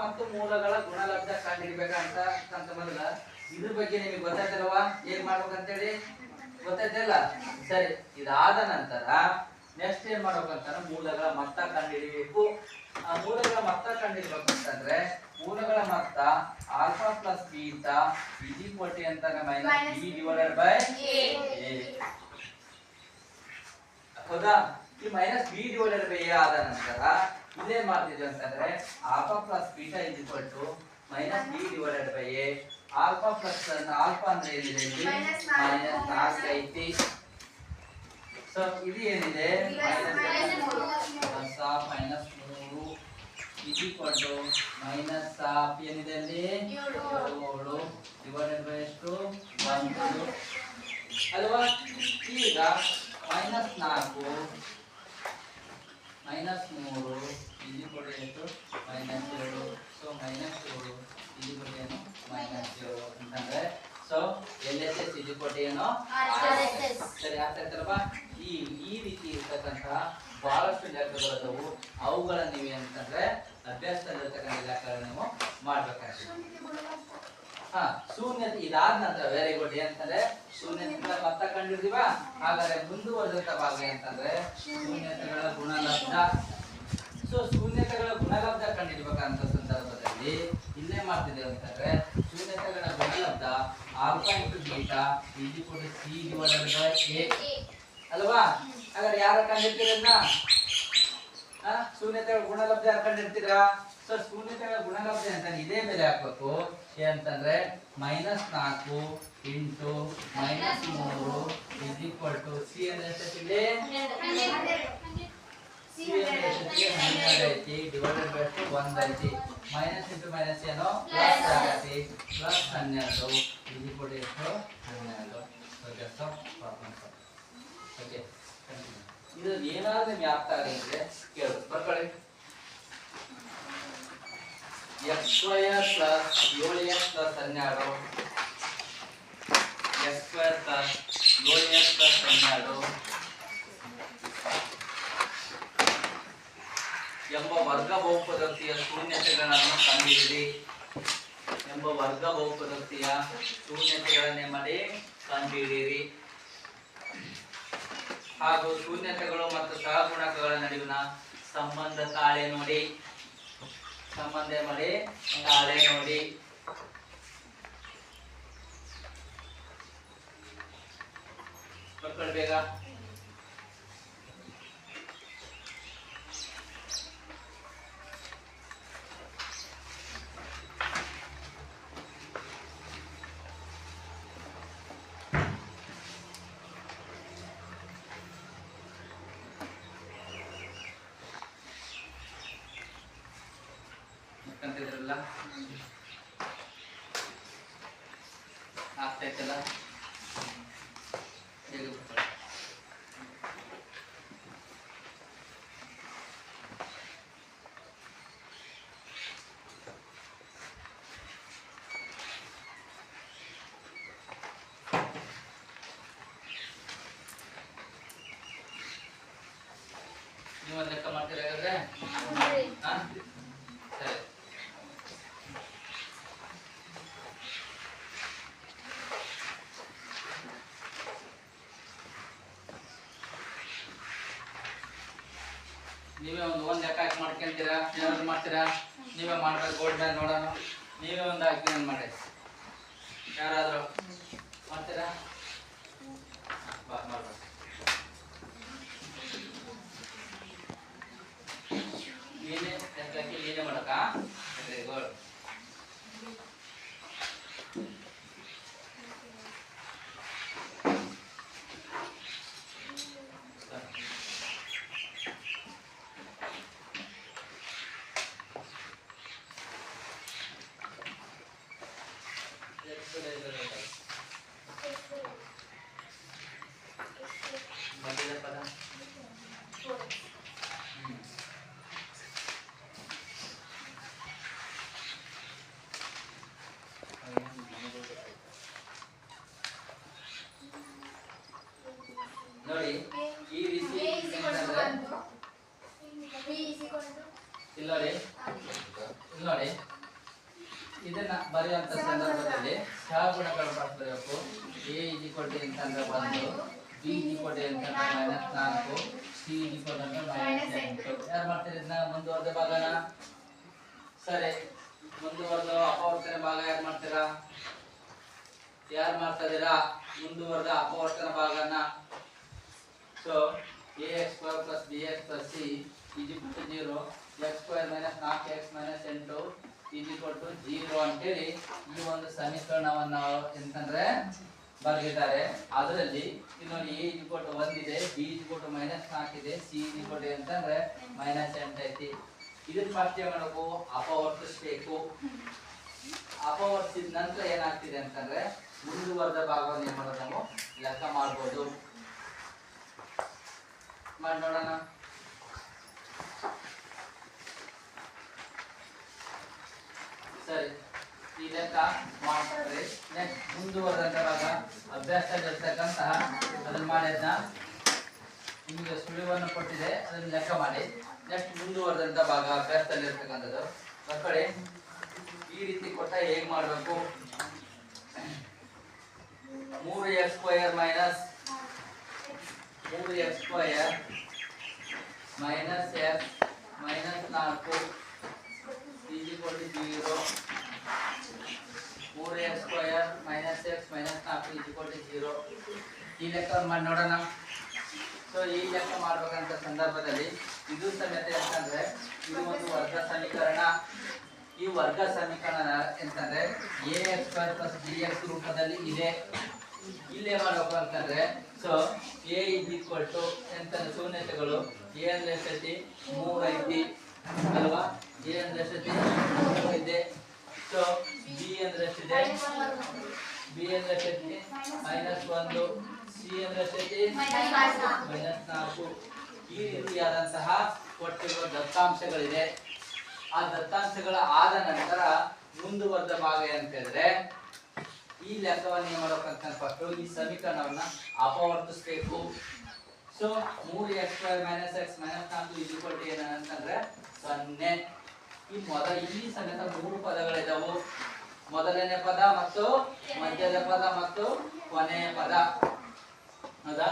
ಮತ್ತು ಮೂಲಗಳ ಗುಣಲಬ್ಧ ಕಂಡುಹಿಡಿಬೇಕಂತ ಮೊದಲ ಇದ್ರ ಬಗ್ಗೆ ನಿಮಗೆ ಗೊತ್ತಾಯ್ತಲ್ವಾ ಏನ್ ಮಾಡ್ಬೇಕಂತೇಳಿ ಗೊತ್ತಾಯ್ತಲ್ಲ. ಸರಿ, ಇದಾದ ನಂತರ ನೆಕ್ಸ್ಟ್ ಏನ್ ಮಾಡ್ಬೇಕಂತ ಮೂಲಗಳ ಮೊತ್ತ ಕಂಡುಹಿಡಿಬೇಕು. ಆ ಮೂಲಗಳ ಮೊತ್ತ ಕಂಡುಹಿಡಿಬೇಕಂತಂದ್ರೆ ಮೂಲಗಳ ಮೊತ್ತ alpha plus beta is equal to ಅಂತ minus b divided by a. ಹೌದಾ. ಈ minus b divided by a ಆದ ನಂತರ ಇಲ್ಲೇನ್ ಮಾಡ್ತಿದ್ವಿ ಅಂತಂದ್ರೆ alpha plus beta is equal to minus b divided by A. Alpha plus alpha ಅಂದ್ರೆ ಏನಿದೆ ಇಲ್ಲಿ ಮೈನಸ್ 4 ಐತಿ. ಸೊ ಇದು ಏನಿದೆ minus minus 3 is equal to minus ಏನಿದೆ ಅಲ್ಲಿ 7 ಡಿವೈಡೆಡ್ ಬೈ ಎಷ್ಟು 1 ಅಲ್ವಾ. ಈಗ minus 4 minus 3 is equal to ಎಷ್ಟು minus 7. So minus 7 is equal to ಏನು ಮೈನಸ್ 7 ಅಂತಂದ್ರೆ so LHS is equal to ಏನು RHS. ಸರಿ ಅರ್ಥ ಆಯ್ತಲ್ವಾ. ಈ ರೀತಿ ಇರ್ತಕ್ಕಂತಹ ಬಹಳಷ್ಟು ಲೆಕ್ಕಗಳಿದ್ದವು. ಅವುಗಳನ್ನ ನೀವು ಏನಂತಂದ್ರೆ ಅಭ್ಯಾಸದಲ್ಲಿರ್ತಕ್ಕಂಥ ಲೆಕ್ಕಗಳನ್ನ ನೀವು ಮಾಡ್ಬೇಕಾಗ್ತದೆ. ಶೂನ್ಯತೆ ಇದಾದ ನಂತರ ವೆರಿ ಗುಡ್ ಏನಂತಂದ್ರೆ ಶೂನ್ಯತೆಗಳ ಮೊತ್ತ ಕಂಡಿದ್ದೀವಾ. ಹಾಗಾದ್ರೆ ಮುಂದುವರೆದಂತ ಭಾಗ ಏನಂತಂದ್ರೆ ಶೂನ್ಯತೆಗಳ ಗುಣಲಬ್ಧ. ಸೊ ಶೂನ್ಯತೆಗಳ ಗುಣಲಬ್ಧ ಕಂಡಿಡ್ಬೇಕಂತ ಸಂದರ್ಭದಲ್ಲಿ ಇಲ್ಲೇ ಮಾಡ್ತಿದ್ದೇವೆ ಅಂತಂದ್ರೆ ಶೂನ್ಯತೆಗಳ ಗುಣಲಬ್ಧ alpha into beta is equal to c divided by a ಅಲ್ವಾ. ಹಾಗಾದ್ರೆ ಯಾರು ಕಂಡಿರ್ತೀರನ್ನ ಶೂನ್ಯತೆಗಳ ಗುಣಲಬ್ಧ ಯಾರು ಕಂಡಿರ್ತೀರಾ. ಸೊ ಶೂನ್ಯತೆಗಳ ಗುಣಲಬ್ಧ ಅಂತ ಇದೇ ಮೇಲೆ ಹಾಕ್ಬೇಕು ಏನಂತಂದ್ರೆ minus 4 into minus 3 is equal to C ಅಂದ್ರೆ ಎಷ್ಟಿದೆ ಸಿ ಅಂದ್ರೆ ಎಷ್ಟಿದೆ 12 ಐತಿ ಡಿವೈಡೆಡ್ ಬೈ 1 ಐತಿ. ಮೈನಸ್ ಇಂಟು ಮೈನಸ್ ಏನೋ ಪ್ಲಸ್ ಆಗತ್ತೆ ಪ್ಲಸ್ 12 ಇಸ್ ಈಕ್ವಲ್ ಟು ಎಷ್ಟು 12. So just problem. ಓಕೆ ಇದು ಏನಾದ್ರೂ ನಿಮಗೆ ಅರ್ಥ ಆಗಿದ್ರೆ ಕೇಳು ಬರ್ಕೊಳ್ಳಿ. x square plus 7x plus 12 x square plus 7x plus 12 ಎಂಬ ವರ್ಗ ಬಹುಪದೋಕ್ತಿಯ ಶೂನ್ಯತೆಗಳನ್ನು ಕಂಡುಹಿಡಿಯಿರಿ. ಎಂಬ ವರ್ಗ ಬಹುಪದೋಕ್ತಿಯ ಶೂನ್ಯತೆಗಳನ್ನೇ ಮಾಡಿ ಕಂಡುಹಿಡಿಯಿರಿ. ಹಾಗೂ ಶೂನ್ಯತೆಗಳು ಮತ್ತು ಸಹಗುಣಕಗಳ ನಡುವಿನ ಸಂಬಂಧ ತಾಳೆ ನೋಡಿ. ಸಂಬಂಧ ಮಾಡಿ ತಾಳೆ ನೋಡಿ. ಮಕ್ಕಳು ಬೇಗ ಕಂತಿದ್ರಲ್ಲ ಆಗ್ತೈತಲ್ಲ ಹೇಗೆ ನೀವು ಒಂದು ಲೆಕ್ಕ ಮಾಡ್ತೀರಾ ಹಾಗಾದ್ರೆ ಸರಿ. ನೀವೇ ಒಂದು ಲೆಕ್ಕ ಹಾಕಿ ಮಾಡ್ಕೊಂತೀರಾ ಏನಾದ್ರು ಮಾಡ್ತೀರಾ ನೀವೇ ಮಾಡ್ಬೇಕು. ಬೋರ್ಡ್ ಮೇಲೆ ನೋಡೋಣ ನೀವೇ ಒಂದು ಹಾಕಿ ಏನು ಮಾಡಿ ಯಾರಾದರೂ ಮಾಡ್ತೀರಾ ಬಾ ಮಾಡ್ಬೇಕು. ಮಾಡ್ಬೇಕಾ? Very good. ಮಧ್ಯದ ಪದ ನೋಡಿ ಈ ರೀತಿ ಏನಂದ್ರೆ ಇಲ್ಲ ನೋಡಿ ಇಲ್ಲ ನೋಡಿ ಇದನ್ನ ಬರೆಯುವಂತ ಸಂದರ್ಭದಲ್ಲಿ ಸಹಗುಣಗಳು ಬರೆಯಬೇಕು. ಎ ಇಜಿಕೊಟ್ಟು ಅಂತಂದ್ರೆ 1, ಬಿ ಇಜಿಕೊಟ್ಟು ಅಂತಂದ್ರೆ -4, ಸಿ ಇಜಿಕೊಟ್ಟು ಅಂದ್ರೆ -8. ಯಾರು ಮಾಡ್ತೀರಿ ಇದನ್ನ ಮುಂದುವರೆದ ಭಾಗನ? ಸರಿ, ಮುಂದುವರೆದ ಅಪವರ್ತನ ಭಾಗ ಯಾರು ಮಾಡ್ತೀರಾ? ಯಾರು ಮಾಡ್ತಾ ಇದೀರಾ ಮುಂದುವರೆದ ಅಪವರ್ತನ ಭಾಗನ? So ax² + bx + c = 0, x² - 4x - 8 = 0 ಅಂತೇಳಿ ಈ ಒಂದು ಸಮೀಕರಣವನ್ನು ಎಂತಂದ್ರೆ ಬರೆದಿದ್ದಾರೆ. ಅದರಲ್ಲಿ ನೋಡಿ a = 1 ಇದೆ, b = -4 ಇದೆ, c = ಅಂತಂದ್ರೆ -8 ಐತಿ. ಇದನ್ನ ಫಸ್ಟ್ ಏನ್ ಮಾಡಬೇಕು? ಅಪವರ್ತಿಸಬೇಕು. ಅಪವರ್ತಿಸಿದ ನಂತರ ಏನಾಗ್ತಿದೆ ಅಂತಂದ್ರೆ ಮುಂದುವರೆದ ಭಾಗವನ್ನು ಏನ್ ಮಾಡೋದು ನಾವು ಲೆಕ್ಕ ಮಾಡ್ಬೋದು. ಮಾಡಿ ನೋಡೋಣ. ಸರಿ, ಈ ಲೆಕ್ಕ ಮಾಡ್ತಾರೆ. ನೆಕ್ಸ್ಟ್ ಮುಂದುವರೆದಂತ ಭಾಗ ಅಭ್ಯಾಸದಲ್ಲಿರ್ತಕ್ಕಂತಹ ಅದನ್ನ ಮಾಡಿದ್ನ ನಿಮಗೆ ಸುಳಿವನ್ನು ಕೊಟ್ಟಿದೆ, ಅದನ್ನ ಲೆಕ್ಕ ಮಾಡಿ. ನೆಕ್ಸ್ಟ್ ಮುಂದುವರೆದಂತ ಭಾಗ ಅಭ್ಯಾಸದಲ್ಲಿರ್ತಕ್ಕಂಥದ್ದು ಮಕ್ಕಳೇ ಈ ರೀತಿ ಕೊಟ್ಟ ಹೇಗ್ ಮಾಡಬೇಕು? 3x² - 3x² - x - 4 = 0. 3x² - x - 4 = 0. ಈ ಲೆಕ್ಕವನ್ನು ಮಾಡಿ ನೋಡೋಣ. ಸೊ ಈ ಲೆಕ್ಕ ಮಾಡಬೇಕಂತ ಸಂದರ್ಭದಲ್ಲಿ ಇದು ಸಮೇತ ಅಂತಂದ್ರೆ ಇದು ಒಂದು ವರ್ಗ ಸಮೀಕರಣ. ಈ ವರ್ಗ ಸಮೀಕರಣ ಎಂತಂದ್ರೆ ax² + bx ರೂಪದಲ್ಲಿ ಇದೆ. ಇಲ್ಲೇ ಮಾಡಬೇಕು ಅಂತಂದ್ರೆ ಸೊ a = ಎಂತಂದ್ರೆ ಶೂನ್ಯತೆಗಳು a ಅಂದ್ರೆ ಎಷ್ಟೈತಿ? 3 ಐತಿ ಅಲ್ವಾ? a ಅಂದ್ರೆ ಎಷ್ಟೈತಿ? 3 ಇದೆ. ಸೊ b ಅಂದ್ರೆ ಎಷ್ಟಿದೆ? b ಅಂದ್ರೆ ಎಷ್ಟೈತಿ? -1. c ಅಂದ್ರೆ ಎಷ್ಟೈತಿ? -4. ಈ ರೀತಿಯಾದಂತಹ ಕೊಟ್ಟಿರುವ ದತ್ತಾಂಶಗಳಿದೆ. ಆ ದತ್ತಾಂಶಗಳ ಆದ ನಂತರ ಮುಂದುವರೆದ ಭಾಗ ಅಂತ ಹೇಳಿದ್ರೆ ಈ ಲೆಕ್ಕವನ್ನು ಏನ್ ಮಾಡಬೇಕಂತ ಫಸ್ಟ್ ಈ ಸಮೀಕರಣವನ್ನ ಅಪವರ್ತಿಸಬೇಕು. ಸೊ 3x² - x - 4 ಏನಂತಂದ್ರೆ 0. ಇಲ್ಲಿ ಸಮೇತ 3 ಪದಗಳಿದಾವು. ಮೊದಲನೇ ಪದ ಮತ್ತು ಮಧ್ಯದ ಪದ ಮತ್ತು ಕೊನೆಯ ಪದ. ಹೌದಾ?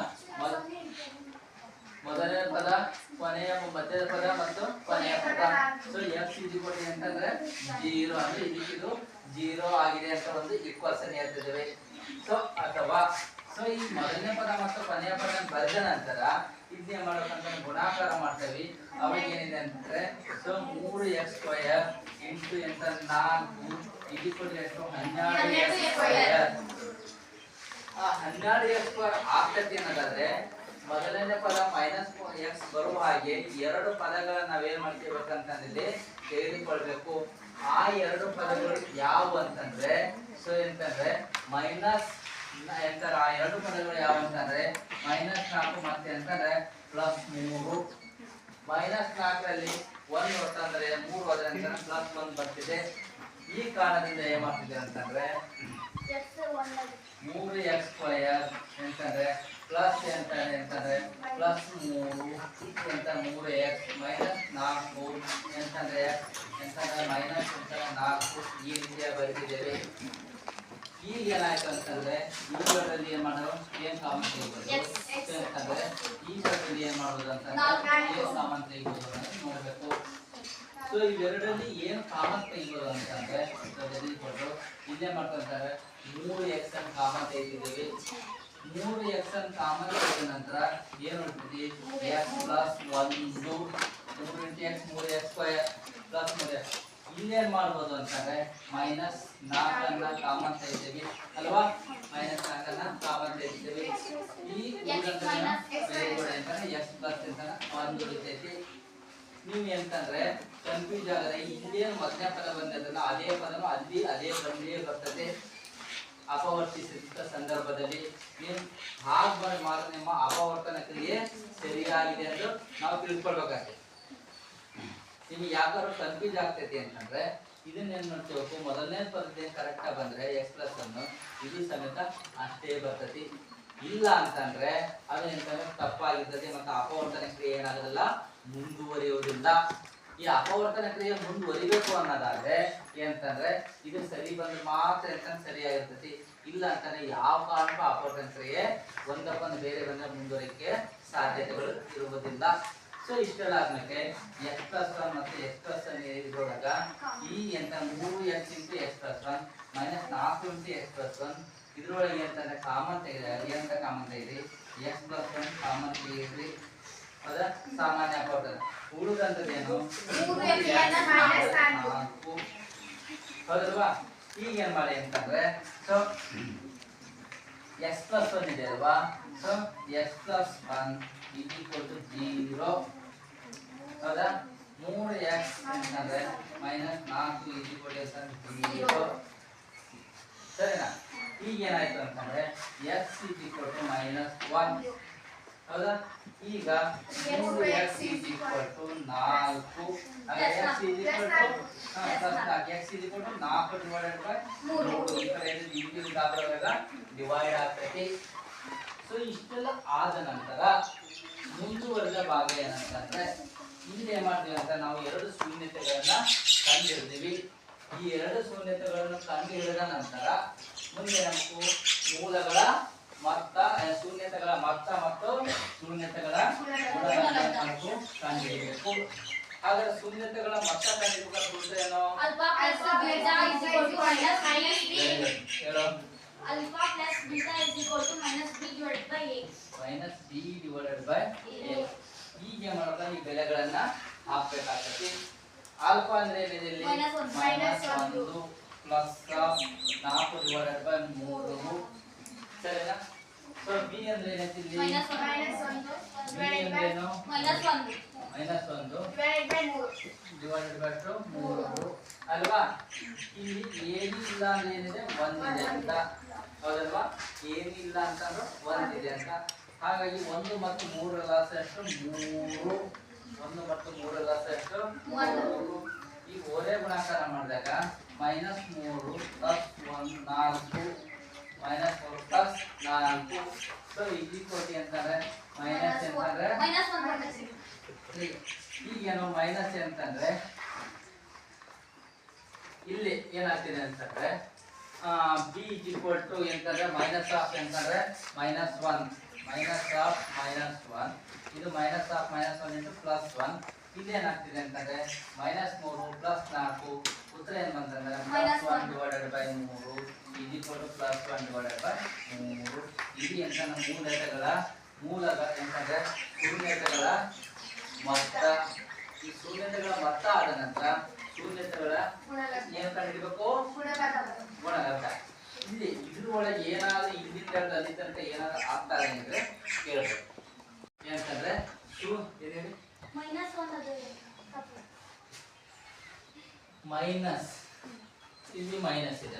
ಮೊದಲನೇ ಪದ, ಕೊನೆಯ ಮಧ್ಯದ ಪದ ಮತ್ತು ಕೊನೆಯ ಪದ. ಸೊ x = ಅಂತಂದ್ರೆ 0 ಅಂದ್ರೆ ಇದು 0 ಆಗಿದೆ ಅಂತ ಒಂದು ಈಕ್ವೇಷನ್ ಹೇಳ್ತಿದ್ದೇವೆ. ಸೊ ಅಥವಾ ಸೊ ಈ ಮೊದಲನೇ ಪದ ಮತ್ತು ಕೊನೆಯ ಪದ ಬರೆದ ನಂತರ ಇದನ್ನೇ ಮಾಡೋಕಂತ ಗುಣಾಕಾರ ಮಾಡ್ತೇವೆ. ಅವಾಗ ಏನಿದೆ ಅಂತಂದ್ರೆ ಸೊ 3x² × 4 = 12x². ಆ 12x² ಆಗ್ತದೆ ಅನ್ನೋದಾದ್ರೆ ಮೊದಲನೇ ಪದ -x ಬರುವ ಹಾಗೆ ಎರಡು ಪದಗಳನ್ನ ನಾವೇನ್ ಮಾಡ್ತಿರ್ಬೇಕಂತಂದ್ರೆ ತೆಗೆದುಕೊಳ್ಬೇಕು. ಆ ಎರಡು ಪದಗಳು ಯಾವುವು ಅಂತಂದ್ರೆ ಸೊ ಎಂತಂದ್ರೆ ಆ ಎರಡು ಪದಗಳು ಯಾವ ಅಂತಂದ್ರೆ -4 ಮತ್ತೆ ಅಂತಂದ್ರೆ +3. -4ರಲ್ಲಿ 1 ಹೊತ್ತಂದ್ರೆ 3 ಹೋದ್ರೆ ಅಂತಂದ್ರೆ +1 ಬರ್ತಿದೆ. ಈ ಕಾರಣದಿಂದ ಏನ್ ಮಾಡ್ತಿದೆ ಅಂತಂದ್ರೆ 3x² ಅಂತಂದ್ರೆ ಪ್ಲಸ್ ಅಂತಂದ್ರೆ +3 ಅಂತ 3x -4 ಅಂತಂದ್ರೆ -4 ಈ ರೀತಿಯ ಬರೆದಿದ್ದೇವೆ. ಈಗ ಏನಾಯ್ತು ಅಂತಂದ್ರೆ ಇವುಗಳಲ್ಲಿ ಏನ್ ಮಾಡೋದು? ಏನ್ ಕಾಮನ್ ತೆಗಿಬೋದು ಅಂತಂದ್ರೆ ಇವುಗಳಲ್ಲಿ ಏನ್ ಮಾಡೋದು ಅಂತಂದ್ರೆ ಏನ್ ಕಾಮನ್ ತೆಗಿಬೋದು ಅಂತ ನೋಡ್ಬೇಕು. ಸೊ ಇವೆರಡರಲ್ಲಿ ಏನು ಕಾಮನ್ ತೆಗಿಬೋದು ಅಂತಂದ್ರೆ ಕೊಟ್ಟು ಇಲ್ಲೇ ಮಾಡ್ಕೊಂತಾರೆ 3x ಅನ್ನು ಕಾಮನ್ ತೆಗಿತಿದ್ದೇವೆ. 3x ಅನ್ನು ಕಾಮನ್ ತೆಗೆದ ನಂತರ ಏನು ಉಳಿತದೆ? x + 1 3 × x 3x² + 3x ಇಲ್ಲೇನ್ ಮಾಡ್ಬೋದು ಅಂತಂದ್ರೆ ಮೈನಸ್ 4 ಕಾಮನ್ ತೆಗಿತೀವಿ ಅಲ್ವಾ, ಮೈನಸ್ 4 ಕಾಮನ್ ತೆಗಿತೀವಿ. ಈ ಎಕ್ಸ್ ಪ್ಲಸ್ ಅಂತಾನೆ ಒಂದು ಉಳಿತೈತಿ. ನೀವು ಎಂತಂದ್ರೆ ಕನ್ಫ್ಯೂಸ್ ಆಗದೆ ಇಲ್ಲೇನು ಮೊದಲನೇ ಪದ ಬಂದದಲ್ಲ ಅದೇ ಪದನು ಅಲ್ಲಿ ಅದೇ ಬಂದೇ ಬರ್ತದೆ. ಅಪವರ್ತಿಸಿದ ಸಂದರ್ಭದಲ್ಲಿ ನೀವು ಹಾಗೆ ಮಾಡಿದ್ರೆ ನಿಮ್ಮ ಅಪವರ್ತನ ಕ್ರಿಯೆ ಸರಿಯಾಗಿದೆ ಎಂದು ನಾವು ತಿಳ್ಕೊಳ್ಬೇಕಾಗ್ತದೆ. ನಿಮಗೆ ಯಾಕಾದ್ರೂ ಕನ್ಫ್ಯೂಸ್ ಆಗ್ತೈತಿ ಅಂತಂದ್ರೆ ಇದನ್ನೇನು ನೋಡ್ತೀವಿ, ಮೊದಲನೇ ಪದದ ಕರೆಕ್ಟ್ ಬಂದ್ರೆ ಎಕ್ಸ್ ಪ್ಲಸ್ ಅನ್ನು ಇದು ಸಮೇತ ಅಷ್ಟೇ ಬರ್ತೈತಿ. ಇಲ್ಲ ಅಂತಂದ್ರೆ ಅದು ಎಂತಂದ್ರೆ ತಪ್ಪಾಗಿರ್ತದೆ ಮತ್ತು ಅಪವರ್ತನ ಕ್ರಿಯೆ ಏನಾಗೋದಿಲ್ಲ, ಮುಂದುವರಿಯುವುದಿಲ್ಲ. ಈ ಅಪವರ್ತನ ಕ್ರಿಯೆ ಮುಂದುವರಿಬೇಕು ಅನ್ನೋದಾದ್ರೆ ಏನಂತಂದ್ರೆ ಇದು ಸರಿ ಬಂದ್ರೆ ಮಾತ್ರ ಎಂತ ಸರಿಯಾಗಿರ್ತೈತಿ. ಇಲ್ಲ ಅಂತಂದ್ರೆ ಯಾವ ಕಾರಣಕ್ಕೂ ಅಪವರ್ತನ ಕ್ರಿಯೆ ಒಂದಕ್ಕೊಂದು ಬೇರೆ ಬಂದ್ರೆ ಮುಂದುವರಿಕೆ ಸಾಧ್ಯತೆಗಳು ಇರುವುದಿಲ್ಲ. ಸೊ ಇಷ್ಟೆಲ್ಲ ಆದ್ಮೇಲೆ ಎಕ್ಸ್ ಪ್ಲಸ್ 1 ಮತ್ತು ಎಕ್ಸ್ ಪ್ಲಸ್ ಇದ್ರೊಳಗ ಈ ಎಂತ 3x into X plus 1 minus 4 into X plus 1 ಇದ್ರೊಳಗೆ ಅಂತಂದ್ರೆ ಕಾಮನ್ ತೆಗೆದ್ರೆ ಏನಂತ ಕಾಮನ್ ತೆಗೆದ್ರಿ, ಎಕ್ಸ್ ಪ್ಲಸ್ 1 ಕಾಮನ್ ತೆಗೆದ್ರಿ, ಅದ ಸಾಮಾನ್ಯ ಅಪವರ್ತನ. ಉಳಿದಂತದೇನು ಹೌದಲ್ವಾ. ಈಗ ಏನ್ ಮಾಡಿ ಅಂತಂದ್ರೆ ಸೊ ಎಕ್ಸ್ ಪ್ಲಸ್ 1 ಇದೆ ಅಲ್ವಾ, ಸೊ ಎಕ್ಸ್ ಪ್ಲಸ್ 1 0 ಹೌದಾ. 3x ಅಂತಂದ್ರೆ ಮೈನಸ್ 4 0 ಸರಿನಾ. ಈಗ ಏನಾಯ್ತು ಅಂತಂದ್ರೆ x ಮೈನಸ್ 1 ಹೌದಾ. ಈಗ 3x 4 ಡಿವೈಡ್ ಆಗ್ತೈತಿ. ಸೊ ಇಷ್ಟೆಲ್ಲ ಆದ ನಂತರ ಮುಂದುವರೆದ ಭಾಗ ಏನಂತಂದ್ರೆ ಇಲ್ಲಿ ಏನ್ ಮಾಡ್ತೀವಿ ಅಂತ ನಾವು ಎರಡು ಶೂನ್ಯತೆಗಳನ್ನ ಕಂಡು ಹಿಡಿದೀವಿ. ಈ ಎರಡು ಶೂನ್ಯತೆಗಳನ್ನು ಕಂಡು ಹಿಡಿದ ನಂತರ ಮುಂದೆ ನಮಗೂ ಮೂಲಗಳ ಮೊತ್ತ, ಶೂನ್ಯತೆಗಳ ಮೊತ್ತ ಮತ್ತು ಶೂನ್ಯತೆಗಳ ಗುಣಗಳನ್ನು ಕಂಡು ಹಿಡಿಯಬೇಕು. ಹಾಗಾದ್ರೆ ಶೂನ್ಯತೆಗಳ ಮೊತ್ತ ಕಂಡುಹಿಡಿಯುವ ಸೂತ್ರ ಏನು? ಹೇಳೋ. Alpha plus beta is equal to minus b divided by a. Minus b divided by a. ಈಗ ಏನು ಮಾಡೋದು, ಈ ಬೆಲೆಗಳನ್ನ ಹಾಕಬೇಕಾಗ್ತದೆ. ಆಲ್ಫಾ ಅಂದ್ರೆ ಏನಿದೆ, ಮೈನಸ್ 1 ಪ್ಲಸ್ 4 ಡಿವೈಡೆಡ್ ಬೈ 3 ಸರಿನಾ. ಸೊ ಬಿ ಅಂದ್ರೆ ಏನೈತಿ ಇಲ್ಲಿ, minus 1 ಬಿ ಅಂದ್ರೆ ಏನು, minus 1 ಡಿವೈಡೆಡ್ ಬೈ 3 ಅಲ್ವಾ. ಇಲ್ಲಿ ಏನಿಲ್ಲ ಅಂದ್ರೆ ಏನಿದೆ, 1 ಇದೆ ಅಂತ ಹೌದಲ್ವಾ. ಏನಿಲ್ಲ ಅಂತಂದ್ರೆ 1 ಇದೆ ಅಂತ. ಹಾಗಾಗಿ 1 ಮತ್ತು 3 ಲಾಸ ಎಷ್ಟು 3, 1 ಮತ್ತು 3 ಲಾಸ ಎಷ್ಟು 3. ಈ ಓರೆ ಗುಣಾಕಾರ ಮಾಡಿದಾಗ minus 3 plus 1 4 minus 4 plus 4. So ಇಲ್ಲಿ ಕೊಟ್ಟಿ ಅಂತಂದ್ರೆ ಮೈನಸ್ ಅಂತಂದ್ರೆ ಈಗೇನು ಮೈನಸ್ ಅಂತಂದ್ರೆ ಇಲ್ಲಿ ಏನಾಗ್ತಿದೆ ಅಂತಂದ್ರೆ ಬಿ ಇಸ್ ಈಕ್ವಲ್ ಟು ಎಂತಂದ್ರೆ ಮೈನಸ್ ಆಫ್ ಎಂತಂದ್ರೆ ಮೈನಸ್ 1 ಮೈನಸ್ ಆಫ್ ಮೈನಸ್ 1 ಇದು minus of minus 1 into plus 1. ಇದೇನಾಗ್ತಿದೆ ಅಂತಂದ್ರೆ ಮೈನಸ್ 3 ಪ್ಲಸ್ 4 ಉತ್ತರ ಏನ್ ಬಂತಂದ್ರೆ plus 1 divided by 3 is equal to plus 1 divided by 3. ಇದು ಎಂತ ಮೂಲಗಳ ಎಂತಂದ್ರೆ ಶೂನ್ಯತೆಗಳ ಮೊತ್ತ. ಈ ಶೂನ್ಯತೆಗಳ ಮೊತ್ತ ಆದ ನಂತರ ಶೂನ್ಯತೆಗಳ ಏನು ಕಂಡುಹಿಡಿಬೇಕು, ಗುಣಲಬ್ಧ. ಇಲ್ಲಿ ಇದ್ರೊಳಗೆ ಏನಾದ್ರು ಇಲ್ಲಿಂದ ಅಲ್ಲಿ ತನಕ ಏನಾದ್ರು ಆಗ್ತಾರೆ ಅಂದ್ರೆ ಕೇಳ್ಬೇಕು. ಏನಂತಂದ್ರೆ ಮೈನಸ್ ಇಲ್ಲಿ ಮೈನಸ್ ಇದೆ,